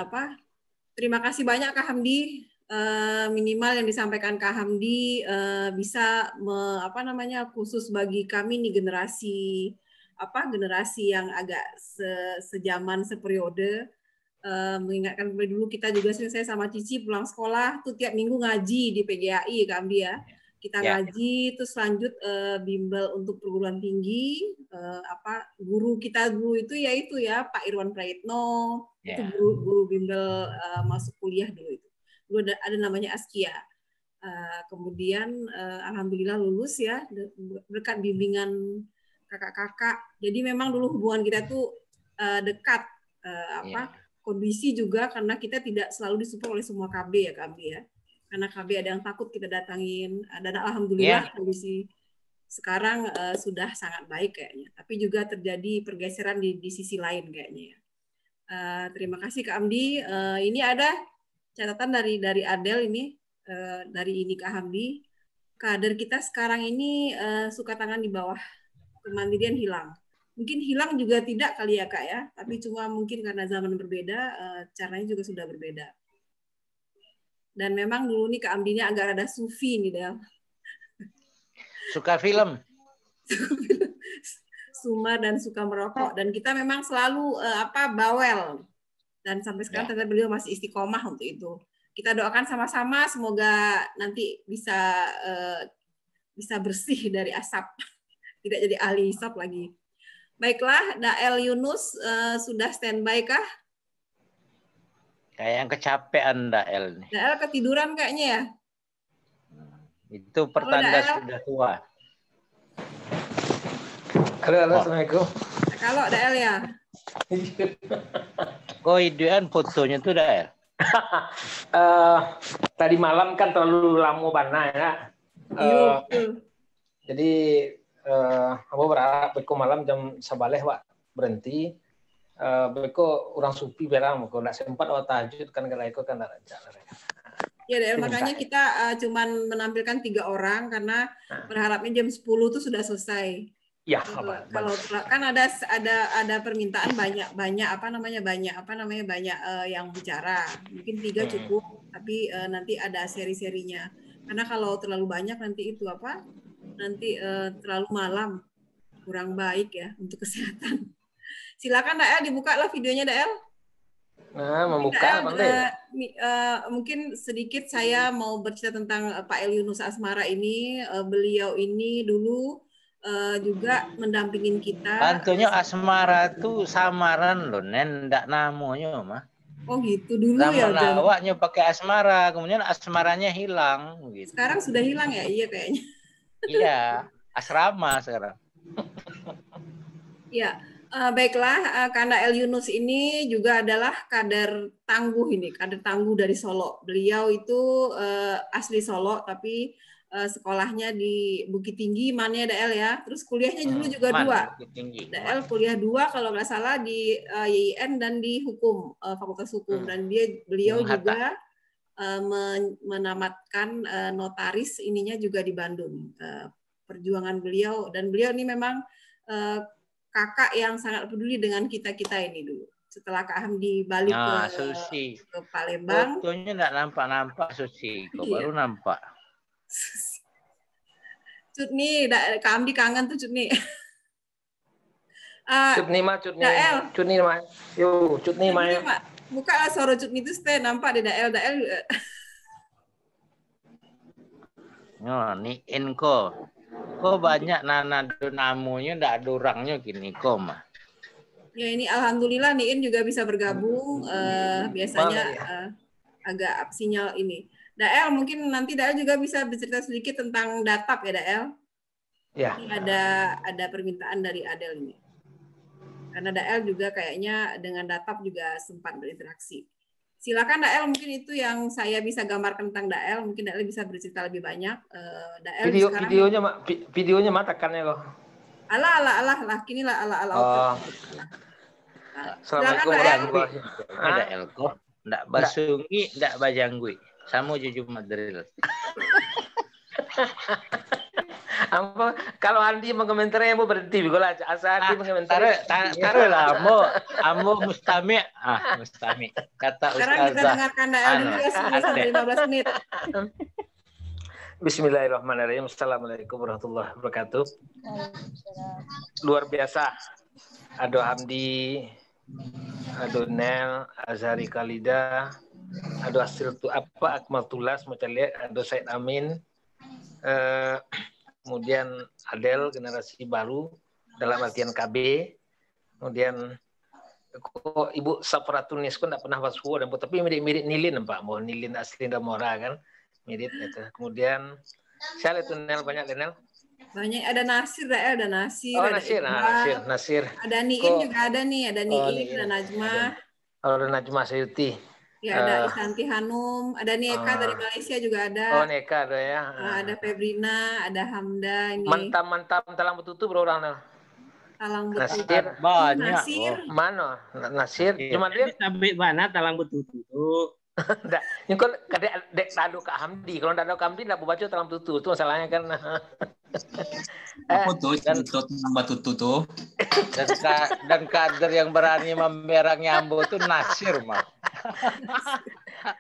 terima kasih banyak Kak Hamdi minimal yang disampaikan Kak Hamdi bisa khusus bagi kami nih generasi yang agak sejaman seperiode, mengingatkan dulu kita juga saya sama Cici pulang sekolah tuh tiap minggu ngaji di PGAI Kak Hamdi ya. Kita ngaji, terus lanjut bimbel untuk perguruan tinggi. Guru kita dulu itu yaitu ya Pak Irwan Prayitno, itu guru bimbel masuk kuliah dulu itu. Dulu ada namanya Askia. Kemudian alhamdulillah lulus ya berkat bimbingan kakak-kakak. Jadi memang dulu hubungan kita tuh dekat. Kondisi juga karena kita tidak selalu disupport oleh semua KB ya Kak Hamdi ya. Karena KB ada yang takut kita datangin, dan alhamdulillah kondisi sekarang sudah sangat baik kayaknya. Tapi juga terjadi pergeseran di sisi lain kayaknya ya. Terima kasih Kak Hamdi. Ini ada catatan dari Adel ini, dari ini Kak Hamdi. Kader kita sekarang ini suka tangan di bawah, kemandirian hilang. Mungkin hilang juga tidak kali ya Kak ya, tapi cuma mungkin karena zaman berbeda, caranya juga sudah berbeda. Dan memang dulu nih Kak Hamdi ini agak rada sufi nih Del. Suka film. Suma dan suka merokok. Dan kita memang selalu bawel. Dan sampai sekarang ternyata beliau masih istiqomah untuk itu. Kita doakan sama-sama semoga nanti bisa bersih dari asap. Tidak jadi ahli hisab lagi. Baiklah, Dael Yunus sudah standby kah? Kayak yang kecapean Dael nih. Dael ketiduran kayaknya ya? Itu pertanda sudah tua. Halo, Assalamualaikum. Kalau Dael ya? Kok idean fotonya tuh Dael? Tadi malam kan terlalu lama bana ya. Jadi aku berharap beko malam jam sabaleh Wak berhenti. Beko orang supi berang, kok nggak sempat awak tahajud kan kalau ikut kan ada jalan. Ya, Dael, makanya kita cuman menampilkan 3 orang karena berharapnya jam 10 tuh sudah selesai. Ya, kalau kan ada permintaan banyak yang bicara. Mungkin 3 cukup, tapi nanti ada seri-serinya. Karena kalau terlalu banyak nanti itu nanti terlalu malam, kurang baik ya untuk kesehatan. Silakan Dael, dibuka lah videonya Dael. Nah, membuka mungkin sedikit saya mau bercerita tentang Pak El Yunus Asmara ini. Beliau ini dulu juga mendampingin kita. Bantunya Asmara tuh samaran loh, ndak namanya mah. Oh gitu dulu ya. Nama awaknya pakai Asmara, kemudian Asmaranya hilang. Gitu. Sekarang sudah hilang ya, iya kayaknya. Iya, asrama sekarang. Ya. Baiklah, Kanda El Yunus ini juga adalah kader tangguh dari Solo. Beliau itu asli Solo, tapi sekolahnya di Bukit Tinggi, mana Dael ya. Terus kuliahnya dulu juga 2. Dael kuliah 2 kalau nggak salah di YIN dan di Hukum, Fakultas Hukum. Dan beliau juga menamatkan notaris ininya juga di Bandung. Perjuangan beliau, dan beliau ini memang kakak yang sangat peduli dengan kita-kita ini dulu. Setelah Kak Hamdi balik ke Palembang. Fotonya enggak nampak-nampak Suci. Kok baru nampak. Cut nih, Kak Hamdi kangen tuh Cut nih. Cut nih mah. Yo, Cut nih mah. Buka lah suara Cut nih itu nampak di Dael. Niin kok. Kok banyak namunya ndak ada orangnya gini kok mah. Ya ini alhamdulillah Niin juga bisa bergabung. Biasanya agak sinyal ini. Dael mungkin nanti Dael juga bisa bercerita sedikit tentang Datap ya Dael. Ya. Ini ada permintaan dari Adel ini. Karena Dael juga kayaknya dengan Datap juga sempat berinteraksi. Silakan Dael, mungkin itu yang saya bisa gambarkan tentang Dael. Mungkin Dael bisa bercerita lebih banyak. Dael videonya matakan ya loh. Alah, kini lah ala. Assalamualaikum warahmatullahi wabarakatuh. Dael kok ndak basungi, ndak bajanggui. Sama Juju Madril. Ambo kalau Andi mengomentari mau berhenti bigola asa Andi mengomentari. Taruh lah, ambo mustami. Mustami. Kata Sekarang kita Ustazah. dengarkan Dael dulu ya 10 sampai 15 menit. Bismillahirrahmanirrahim. Assalamualaikum warahmatullahi wabarakatuh. Luar biasa. Ado Hamdi, Ado Nel, Azhari Khalida, Ado Akmal Tulas, macam lihat, Ado Said Amin, kemudian Adel generasi baru dalam artian KB, kemudian kok Ibu Sapratunis kok tidak pernah waswo dan tapi mirip Nilin Pak, mau Nilin asli Damora kan, mirip itu. Kemudian saya lihat Nel banyak Nel. Banyak, ada Nasir, ada Nasir, Oh, ada Nasir. Ada Niim juga ada nih, ada Niim, ada Najmah. Ada Najmah Sayuti. Ya, ada Isanti Hanum, ada Neka dari Malaysia juga ada. Oh, Neka ada ya. Ada Febrina, ada Hamda ini. Mantap talang betutu berapa orang? Talang Nasir. betutu. Banyak. Nasir. Mana? Nasir. Cuma dia sampai mana talang betutu. Enggak, ini kan dek dado Kak Hamdi. Kalau dado Kak Hamdi enggak baca talang betutu. Itu masalahnya kan. Apa tuh tambah tutu tuh? Dan kader yang berani memberang Ambo itu Nasir, Mas.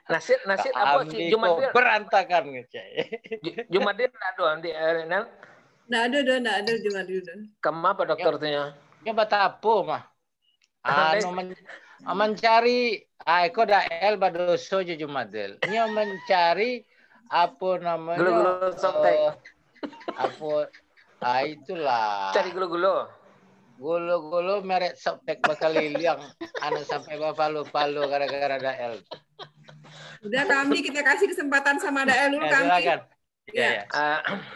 Nasir apa sih? Jumadil berantakan Jumadil enggak ada di Nel. Enggak ada Jumadil. Kemana dokternya? Ya batapo mah. Mencari kok Dael badoso je Jumadil. Nya mencari apa namanya? Gulu-gulu softtek. Apa itulah. Cari gulu-gulu. Gulu-gulu merek softtek bakal liang anak sampai palu-palu gara-gara Dael. Udah kami kita kasih kesempatan sama Dael dulu kami. Silakan. Ya.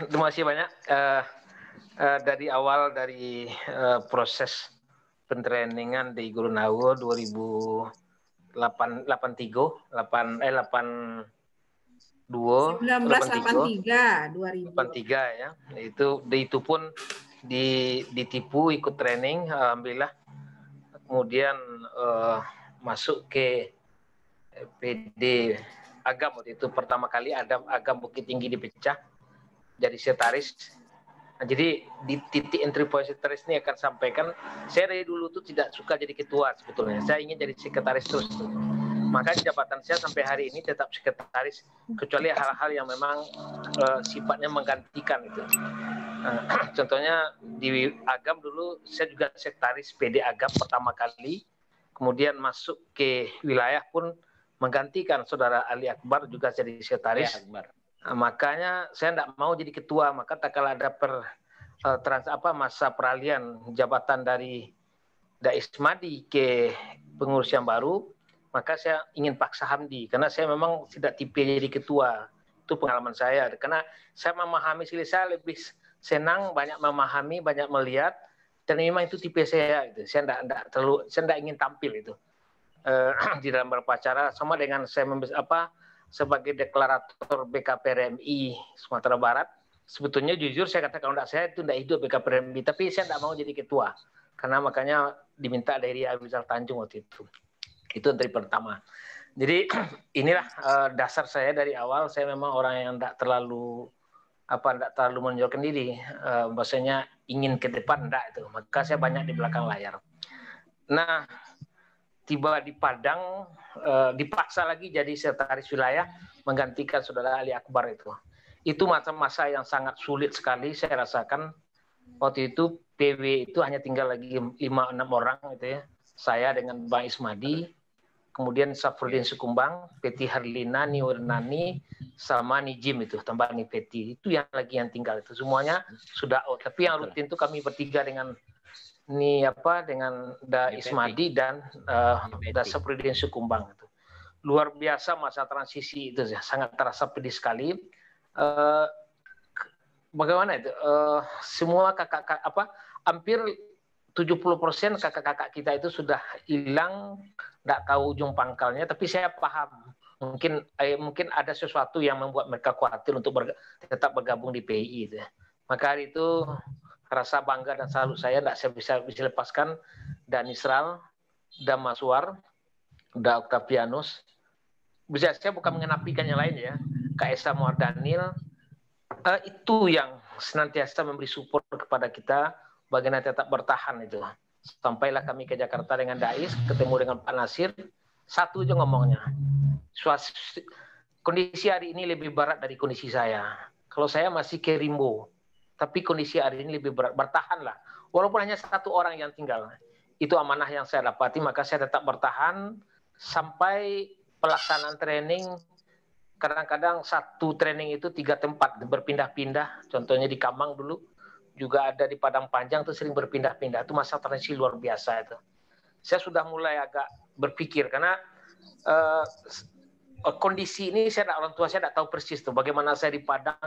Terima kasih banyak. Dari awal dari proses pentrainingan di Gorontalo 1983 ya. Itu pun ditipu ikut training, alhamdulillah. Kemudian masuk ke PD Agam waktu itu pertama kali Agam Bukit Tinggi dipecah jadi sekretaris. Nah, jadi di titik entry point sekretaris ini akan sampaikan, saya dari dulu tuh tidak suka jadi ketua sebetulnya. Saya ingin jadi sekretaris terus. Maka jabatan saya sampai hari ini tetap sekretaris, kecuali hal-hal yang memang sifatnya menggantikan itu. Contohnya di Agam dulu saya juga sekretaris PD Agam pertama kali, kemudian masuk ke wilayah pun menggantikan saudara Ali Akbar juga jadi sekretaris. Makanya saya tidak mau jadi ketua, maka tak kala ada masa peralihan jabatan dari Daismadi ke pengurus yang baru, maka saya ingin paksa Hamdi karena saya memang tidak tipe jadi ketua. Itu pengalaman saya, karena saya memahami saya lebih senang banyak memahami, banyak melihat, dan memang itu tipe saya gitu. Saya tidak ingin tampil itu di dalam berpacara, sama dengan saya sebagai deklarator BKPRMI Sumatera Barat. Sebetulnya jujur saya katakan kalau saya itu tidak hidup BKPRMI, tapi saya tidak mau jadi ketua karena makanya diminta dari Abizal Tanjung waktu itu. Itu dari pertama. Jadi inilah dasar saya dari awal. Saya memang orang yang tidak terlalu menonjolkan diri. Maksudnya ingin ke depan enggak itu. Maka saya banyak di belakang layar. Nah, tiba di Padang, dipaksa lagi jadi sekretaris wilayah menggantikan saudara Ali Akbar itu. Itu masa-masa yang sangat sulit sekali saya rasakan. Waktu itu PW itu hanya tinggal lagi 5-6 orang gitu ya. Saya dengan Bang Ismadi, kemudian Safruddin Sukumbang, Peti Harlina, Niwernani, sama Nijim itu, tambah Peti. Itu yang tinggal itu. Semuanya sudah out. Tapi yang rutin itu kami bertiga dengan dengan Da Ismadi dan Da Safruddin Sukumbang itu. Luar biasa masa transisi itu, sangat terasa pedih sekali. Bagaimana itu? Semua hampir 70% kakak-kakak kita itu sudah hilang, tidak tahu ujung pangkalnya. Tapi saya paham, mungkin ada sesuatu yang membuat mereka khawatir untuk tetap bergabung di PII itu. Maka hari itu rasa bangga dan salut saya tidak saya bisa lepaskan. Dan Isral, dan Maswar, dan Octavianus. Bisa saya bukan mengenapikan yang lain ya. Kak Esa Muardanil, itu yang senantiasa memberi support kepada kita bagaimana tetap bertahan itu. Sampailah kami ke Jakarta dengan Dais, ketemu dengan Pak Nasir, satu aja ngomongnya. Kondisi hari ini lebih berat dari kondisi saya. Kalau saya masih ke Rimbo, tapi kondisi hari ini lebih berat. Bertahanlah, walaupun hanya satu orang yang tinggal. Itu amanah yang saya dapati, maka saya tetap bertahan sampai pelaksanaan training. Kadang-kadang satu training itu 3 tempat berpindah-pindah. Contohnya di Kamang dulu, juga ada di Padang Panjang itu sering berpindah-pindah. Itu masa transisi luar biasa itu. Saya sudah mulai agak berpikir karena kondisi ini orang tua saya tidak tahu persis tuh bagaimana saya di Padang.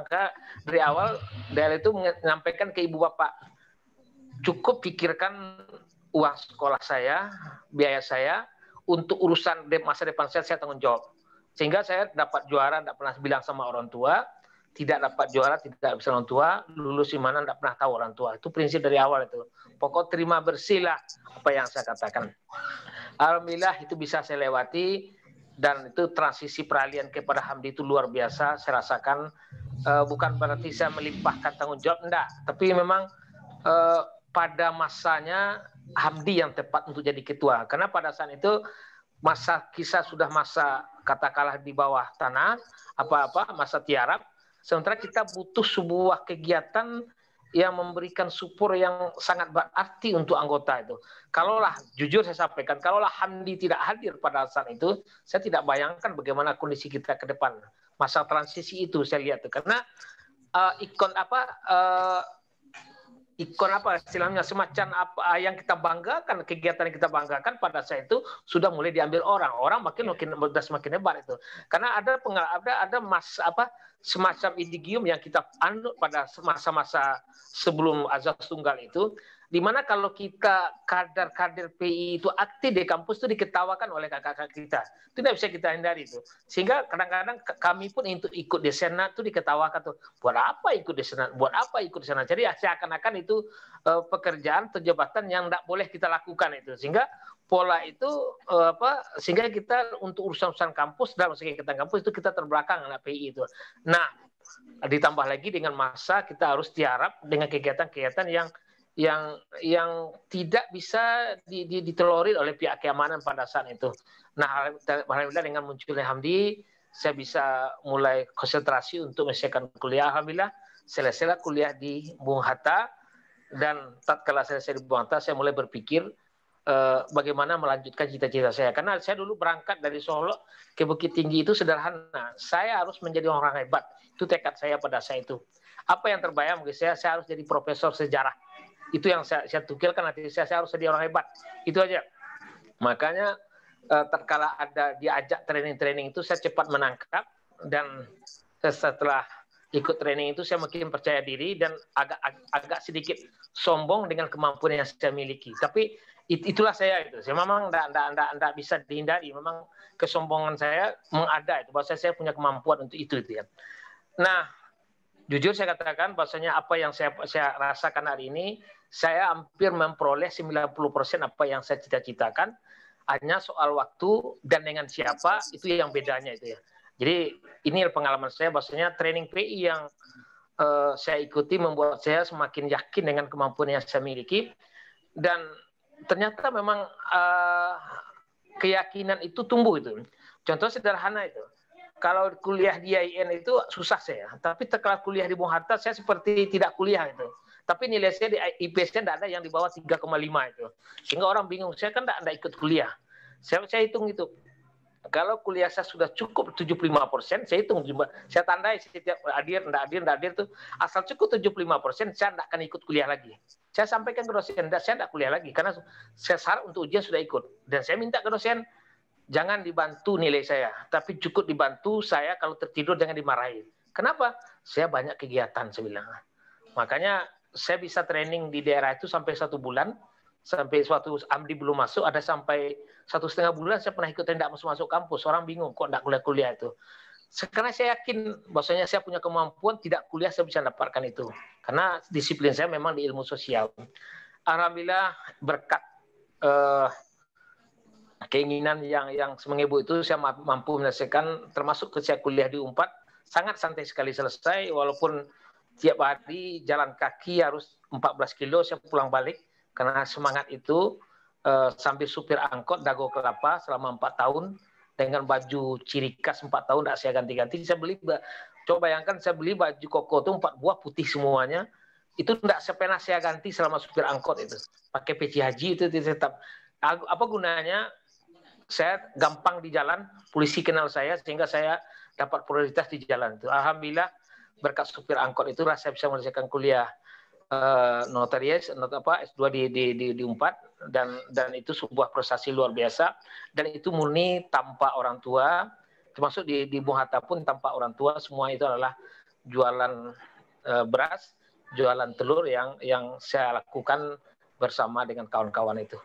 Dari awal dari itu menyampaikan ke ibu bapak, cukup pikirkan uang sekolah saya, biaya saya, untuk urusan masa depan saya tanggung jawab. Sehingga saya dapat juara, tidak pernah bilang sama orang tua. Tidak dapat juara, tidak bisa orang tua, lulus di mana tidak pernah tahu orang tua. Itu prinsip dari awal itu. Pokok terima bersih lah apa yang saya katakan. Alhamdulillah itu bisa saya lewati, dan itu transisi peralihan kepada Hamdi itu luar biasa. Saya rasakan bukan berarti saya melimpahkan tanggung jawab, enggak. Tapi memang pada masanya Hamdi yang tepat untuk jadi ketua. Karena pada saat itu masa kisah sudah masa katakanlah di bawah tanah, masa tiarap. Sementara kita butuh sebuah kegiatan yang memberikan support yang sangat berarti untuk anggota itu. Kalaulah, jujur saya sampaikan, kalaulah Hamdi tidak hadir pada saat itu, saya tidak bayangkan bagaimana kondisi kita ke depan. Masa transisi itu saya lihat. Karena ikon istilahnya semacam apa yang kita banggakan, kegiatan yang kita banggakan pada saat itu sudah mulai diambil orang makin semakin hebat itu. Karena ada semacam indigium yang kita anut pada masa-masa sebelum azas tunggal itu, di mana kalau kita kader-kader PI itu aktif di kampus itu diketawakan oleh kakak-kakak kita. Itu tidak bisa kita hindari itu. Sehingga kadang-kadang kami pun untuk ikut di Senat itu diketawakan tuh. Buat apa ikut di Senat? Buat apa ikut di Senat? Jadi seakan-akan itu pekerjaan atau jabatan yang tidak boleh kita lakukan itu. Sehingga pola itu sehingga kita untuk urusan-urusan kampus dalam kegiatan kampus itu kita terbelakang anak PI itu. Nah, ditambah lagi dengan masa kita harus tiarap dengan kegiatan-kegiatan yang tidak bisa ditolerir oleh pihak keamanan pada saat itu. Nah, alhamdulillah dengan munculnya Hamdi, saya bisa mulai konsentrasi untuk menyelesaikan kuliah. Alhamdulillah, selesailah kuliah di Bung Hatta, dan tatkala selesai di Bung Hatta, saya mulai berpikir bagaimana melanjutkan cita-cita saya. Karena saya dulu berangkat dari Solo ke Bukit Tinggi itu sederhana. Saya harus menjadi orang hebat. Itu tekad saya pada saat itu. Apa yang terbayang bagi saya harus jadi profesor sejarah. Itu yang saya tukilkan nanti saya harus jadi orang hebat. Itu aja. Makanya tatkala ada diajak training-training itu saya cepat menangkap, dan setelah ikut training itu saya makin percaya diri dan agak sedikit sombong dengan kemampuan yang saya miliki. Tapi itulah saya itu. Saya memang tidak bisa dihindari. Memang kesombongan saya mengada itu. Bahwa saya punya kemampuan untuk itu ya. Nah, jujur saya katakan bahwasanya apa yang saya rasakan hari ini, saya hampir memperoleh 90% apa yang saya cita-citakan. Hanya soal waktu dan dengan siapa, itu yang bedanya itu ya. Jadi ini pengalaman saya bahwasanya training PI yang saya ikuti membuat saya semakin yakin dengan kemampuan yang saya miliki, dan ternyata memang keyakinan itu tumbuh itu. Contoh sederhana itu. Kalau kuliah di IAIN itu susah saya, tapi setelah kuliah di Bung Hatta saya seperti tidak kuliah itu. Tapi nilai saya di IPS-nya tidak ada yang di bawah 3,5 itu. Sehingga orang bingung, saya kan tidak ikut kuliah. Saya hitung itu. Kalau kuliah saya sudah cukup 75%, saya hitung, saya tandai setiap hadir itu, asal cukup 75%, saya tidak akan ikut kuliah lagi. Saya sampaikan ke dosen, saya tidak kuliah lagi, karena saya syarat untuk ujian sudah ikut. Dan saya minta ke dosen, jangan dibantu nilai saya, tapi cukup dibantu saya kalau tertidur jangan dimarahin. Kenapa? Saya banyak kegiatan, saya bilang. Makanya saya bisa training di daerah itu sampai 1 bulan, sampai suatu Hamdi belum masuk, ada sampai 1,5 bulan saya pernah ikut tidak masuk kampus. Orang bingung kok tidak kuliah itu. Karena saya yakin bahwasanya saya punya kemampuan, tidak kuliah saya bisa dapatkan itu. Karena disiplin saya memang di ilmu sosial. Alhamdulillah berkat keinginan yang semengebu itu saya mampu menyelesaikan, termasuk ketika kuliah di UNPAD sangat santai sekali selesai, walaupun tiap hari jalan kaki harus 14 kilo, saya pulang balik karena semangat itu. Sambil supir angkot Dago Kelapa selama 4 tahun dengan baju ciri khas 4 tahun tidak saya ganti-ganti. Saya beli, coba bayangkan saya beli baju koko itu 4 buah putih semuanya, itu tidak pernah saya ganti selama supir angkot itu. Pakai peci haji itu tetap. Apa gunanya? Saya gampang di jalan, polisi kenal saya sehingga saya dapat prioritas di jalan itu. Alhamdulillah berkat supir angkot itu saya bisa menyelesaikan kuliah notarius S2 di Unpad, dan itu sebuah prestasi luar biasa, dan itu murni tanpa orang tua, termasuk di Bung Hatta pun tanpa orang tua. Semua itu adalah jualan beras, jualan telur yang saya lakukan bersama dengan kawan-kawan itu.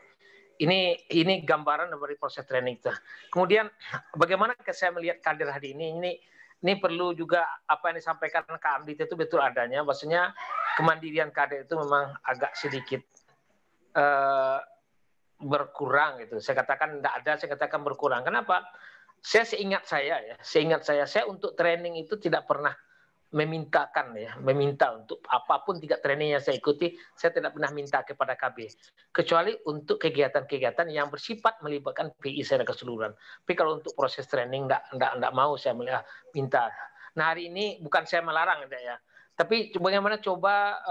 Ini gambaran dari proses training itu. Kemudian bagaimana saya melihat kader hari ini perlu juga apa yang disampaikan Kak Amdi itu betul adanya. Maksudnya kemandirian kader itu memang agak sedikit berkurang gitu. Saya katakan tidak ada, saya katakan berkurang. Kenapa? Seingat saya untuk training itu tidak pernah meminta untuk apapun tidak training yang saya ikuti, saya tidak pernah minta kepada KB, kecuali untuk kegiatan-kegiatan yang bersifat melibatkan PI secara keseluruhan. Tapi kalau untuk proses training enggak mau saya minta. Nah, hari ini bukan saya melarang ya, tapi bagaimana coba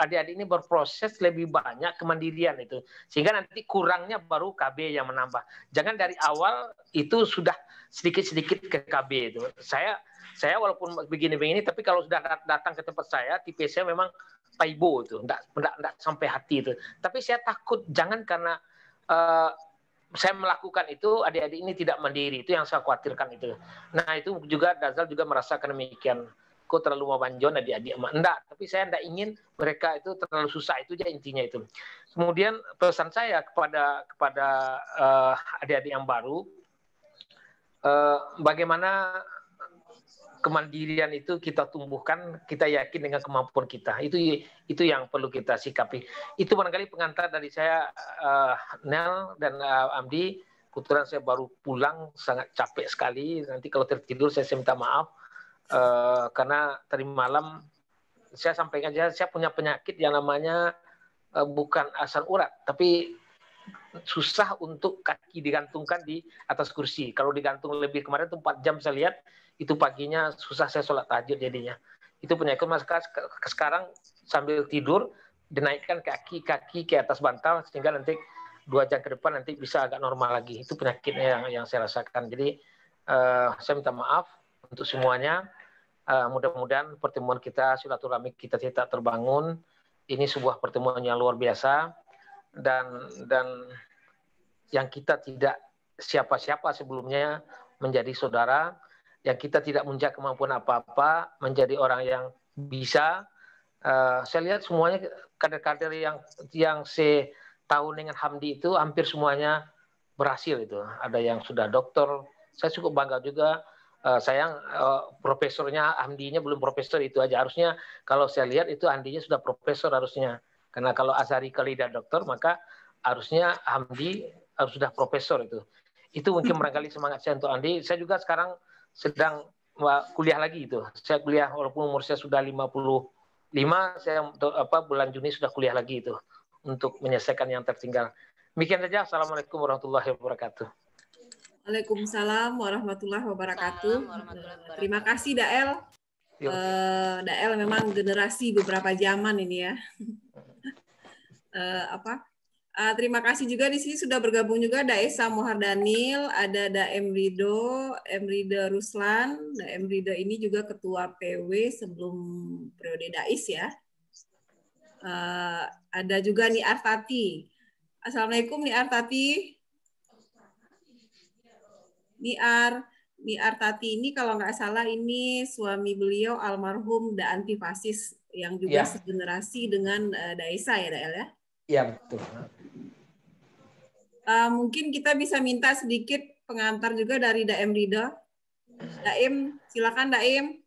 adik-adik ini berproses lebih banyak kemandirian itu, sehingga nanti kurangnya baru KB yang menambah. Jangan dari awal itu sudah sedikit-sedikit ke KB itu. Saya walaupun begini-begini, tapi kalau sudah datang ke tempat saya, tipe saya memang paibo itu, enggak sampai hati itu. Tapi saya takut jangan karena saya melakukan itu, adik-adik ini tidak mandiri, itu yang saya khawatirkan itu. Nah itu juga Dazal juga merasakan demikian. Kok terlalu memanjon adik-adik? Enggak, tapi saya enggak ingin mereka itu terlalu susah, itu aja intinya itu. Kemudian pesan saya kepada adik-adik yang baru, bagaimana kemandirian itu kita tumbuhkan, kita yakin dengan kemampuan kita. Itu yang perlu kita sikapi. Itu barangkali pengantar dari saya, Nel dan Amdi. Kebetulan saya baru pulang, sangat capek sekali. Nanti kalau tertidur saya minta maaf. Karena tadi malam saya sampaikan aja, saya punya penyakit yang namanya bukan asam urat, tapi susah untuk kaki digantungkan di atas kursi. Kalau digantung lebih kemarin itu 4 jam saya lihat, itu paginya susah saya sholat tahajud jadinya. Itu penyakit. Maka sekarang sambil tidur dinaikkan kaki ke atas bantal sehingga nanti 2 jam ke depan nanti bisa agak normal lagi. Itu penyakitnya yang saya rasakan. Jadi saya minta maaf untuk semuanya. Mudah-mudahan pertemuan kita, silaturahmi kita tidak terbangun. Ini sebuah pertemuan yang luar biasa, dan yang kita tidak siapa-siapa sebelumnya menjadi saudara, yang kita tidak punya kemampuan apa-apa menjadi orang yang bisa. Saya lihat semuanya kader-kader yang setahun dengan Hamdi itu hampir semuanya berhasil itu. Ada yang sudah dokter. Saya cukup bangga juga. Sayang profesornya, Hamdinya belum profesor, itu aja. Harusnya kalau saya lihat itu Hamdinya sudah profesor harusnya. Karena kalau Azhari kali tidak dokter, maka harusnya Hamdi harus sudah profesor itu. Itu mungkin barangkali semangat saya untuk Hamdi. Saya juga sekarang sedang kuliah lagi itu. Saya kuliah walaupun umur saya sudah 55, saya bulan Juni sudah kuliah lagi itu untuk menyelesaikan yang tertinggal. Demikian saja. Assalamualaikum warahmatullahi wabarakatuh. Waalaikumsalam warahmatullahi wabarakatuh. Terima kasih Dael. Dael memang generasi beberapa zaman ini ya. Terima kasih juga di sini sudah bergabung juga Daesa Muhardanil, ada Daem Rido, Ruslan. Daem Rido ini juga ketua PW sebelum periode Dais ya. Ada juga Niar Tati. Assalamualaikum Niar Tati. Niar Tati ini kalau nggak salah ini suami beliau almarhum Da Antifasis yang juga segenerasi dengan Daesa ya Dael ya? Iya betul. Mungkin kita bisa minta sedikit pengantar juga dari Daem Ridho. Daem, silakan Daem.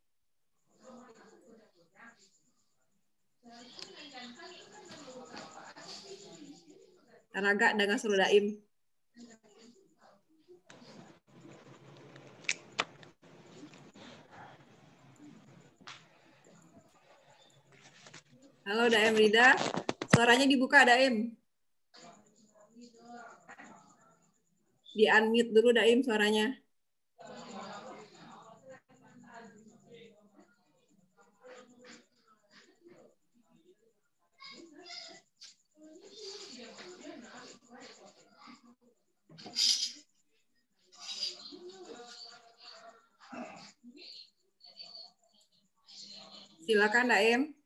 Tanaga dengan suruh Daem. Halo Daem Rida, suaranya dibuka Daem. Di unmute dulu Daem suaranya. Silakan Daem.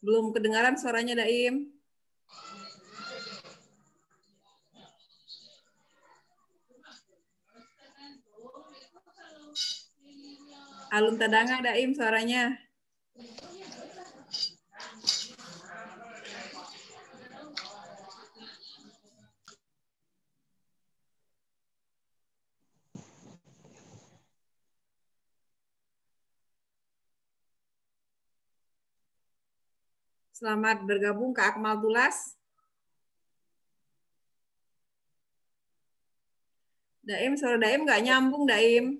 Belum kedengaran suaranya Daim. Alun Tadanga Daim suaranya. Selamat bergabung ke Akmal Tulas. Daim, suara Daim nggak nyambung, Daim.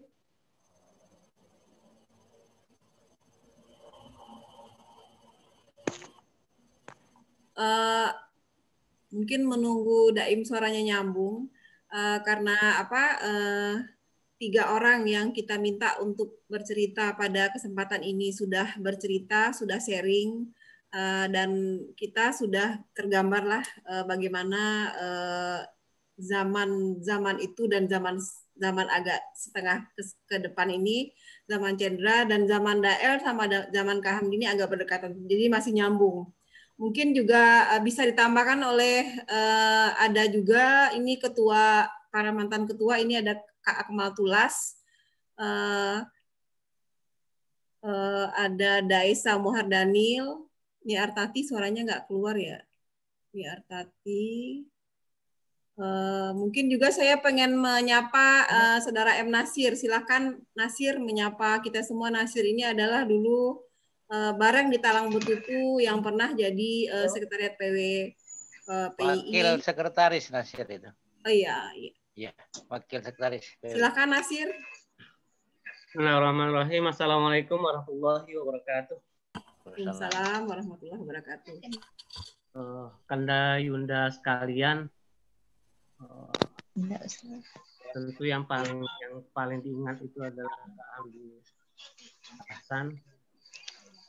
Mungkin menunggu Daim suaranya nyambung, karena apa? 3 orang yang kita minta untuk bercerita pada kesempatan ini sudah bercerita, sudah sharing, dan kita sudah tergambarlah bagaimana zaman itu dan zaman agak setengah ke depan ini, zaman Cendra dan zaman Dael sama zaman Kaham ini agak berdekatan, jadi masih nyambung. Mungkin juga bisa ditambahkan oleh ada juga ini ketua, para mantan ketua, ini ada Kak Akmal Tulas, ada Daesa Mohar Daniel, Nia Artati suaranya nggak keluar ya, Nia Artati. Mungkin juga saya pengen menyapa Saudara M. Nasir. Silakan Nasir menyapa kita semua. Nasir ini adalah dulu bareng di Talang Betutu yang pernah jadi sekretariat PWI. Wakil sekretaris Nasir itu. Oh iya. Iya, wakil sekretaris PWI. Silakan Nasir. Bismillahirrahmanirrahim. Assalamualaikum warahmatullahi wabarakatuh. Waalaikumsalam warahmatullahi wabarakatuh. Kanda Yunda sekalian, tentu yang paling diingat itu adalah Kak Andi Hasan,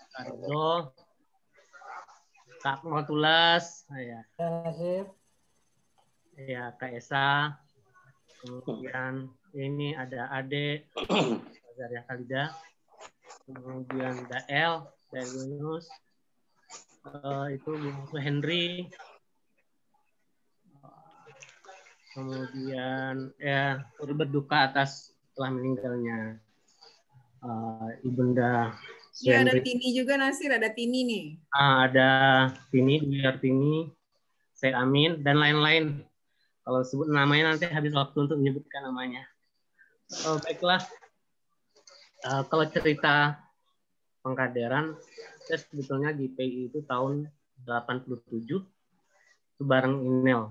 Kak Ridho, Kak Akmal Tulas, ya Kak Esa, kemudian ini ada Ade, Zaria Khalida, kemudian Dael, Yunus, itu Bu Henry, kemudian ya berduka atas telah meninggalnya Ibunda Ya, ada Tini juga Nasir, ada Tini nih. Ada Tini, biar Tini, saya Amin, dan lain-lain. Kalau sebut namanya nanti habis waktu untuk menyebutkan namanya. Baiklah, kalau cerita pengkaderan, saya sebetulnya di PI itu tahun 87, itu bareng Inel,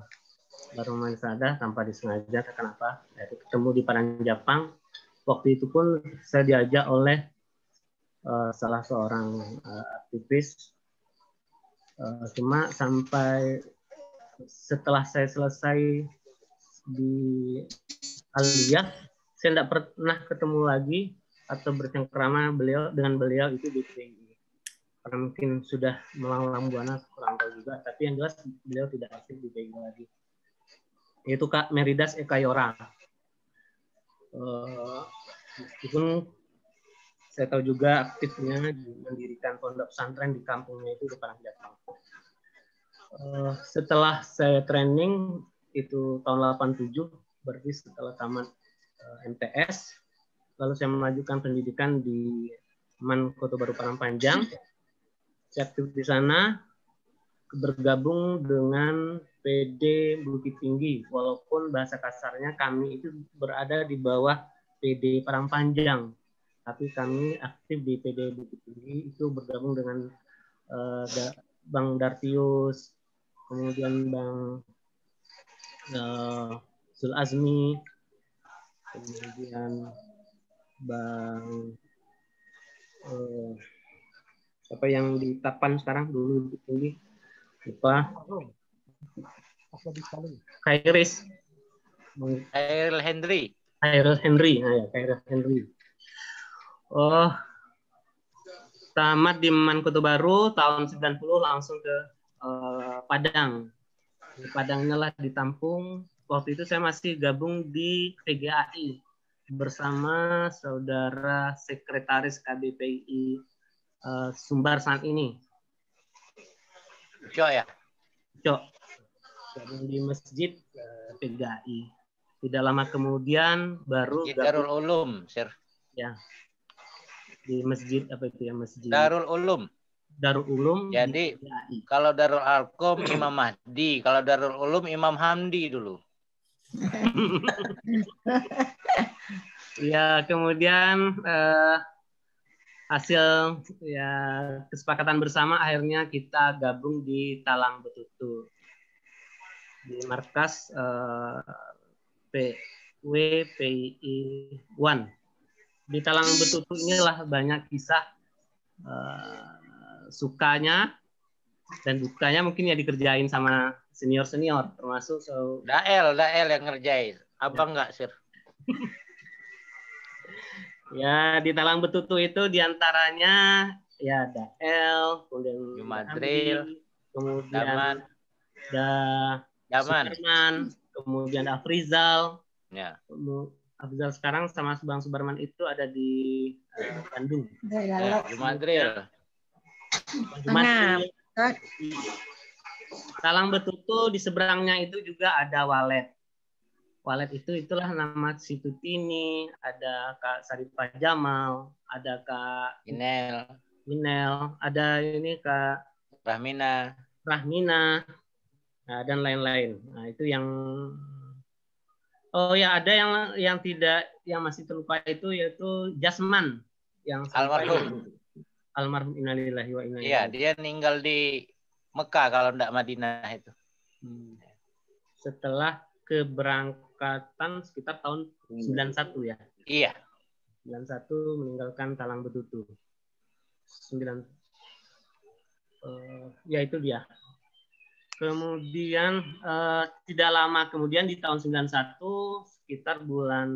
bareng Manisada tanpa disengaja, kenapa? Yaitu ketemu di Paranjapang. Waktu itu pun saya diajak oleh salah seorang aktivis. Cuma sampai setelah saya selesai di Aliyah, saya tidak pernah ketemu lagi atau bercengkrama dengan beliau itu di PI. Karena mungkin sudah melanglang buana, kurang tahu juga. Tapi yang jelas beliau tidak aktif di PI lagi. Yaitu Kak Meridas Ekayora. Meskipun saya tahu juga aktifnya mendirikan pondok pesantren di kampungnya itu di Paranjapang. Setelah saya training itu tahun 87, berarti setelah tamat MTS, lalu saya melanjutkan pendidikan di Man Kota Baru Parangpanjang. Saya aktif di sana, bergabung dengan PD Bukit Tinggi, walaupun bahasa kasarnya kami itu berada di bawah PD Parangpanjang, tapi kami aktif di PD Bukit Tinggi itu bergabung dengan Bang Dartius, kemudian Bang Zul Azmi, kemudian Bang siapa yang di Tapan sekarang dulu tinggi lupa. Kairis. Khairil Hendri. Khairil Henry. Nah, ya, Khairil Henry. Oh, tamat di Mankutu Baru tahun 90 langsung ke Padang. Di Padangnya lah ditampung. Waktu itu saya masih gabung di PGAI bersama saudara sekretaris KBPI Sumbar saat ini. Cok ya? Cok. Gabung di masjid PGAI. Tidak lama kemudian baru Masjid Darul Ulum, Sir. Ya. Di masjid apa itu ya, masjid Darul Ulum. Darul Ulum. Jadi kalau Darul Arkom Imam Mahdi, kalau Darul Ulum Imam Hamdi dulu. Ya, kemudian hasil ya kesepakatan bersama akhirnya kita gabung di Talang Betutu di markas WPI 1. Di Talang Betutu inilah banyak kisah sukanya dan dukanya mungkin ya dikerjain sama senior-senior termasuk Dael yang ngerjain. Abang enggak, Sir? Ya, di Talang Betutu itu diantaranya ya Dael, kemudian Jumadril, kemudian Daman, Subarman, kemudian Afrizal. Ya. Afrizal sekarang sama Bang Subarman itu ada di Bandung. Ya, Jumadril. Talang Betutu di seberangnya itu juga ada Walet. Walet itulah nama si Tutini, ada Kak Saripah Jamal, ada Kak Minel, ada ini Kak Rahmina, nah, dan lain-lain. Nah, itu yang oh ya ada yang tidak yang masih terlupa itu yaitu Jasman yang almarhum innalillahi wa inna ilaihi. Iya, dia meninggal di Mekah kalau enggak Madinah itu. Setelah keberangkatan sekitar tahun 91 ya. Iya. 91 meninggalkan Talang Betutu. 9 ya itu dia. Kemudian tidak lama kemudian di tahun 91 sekitar bulan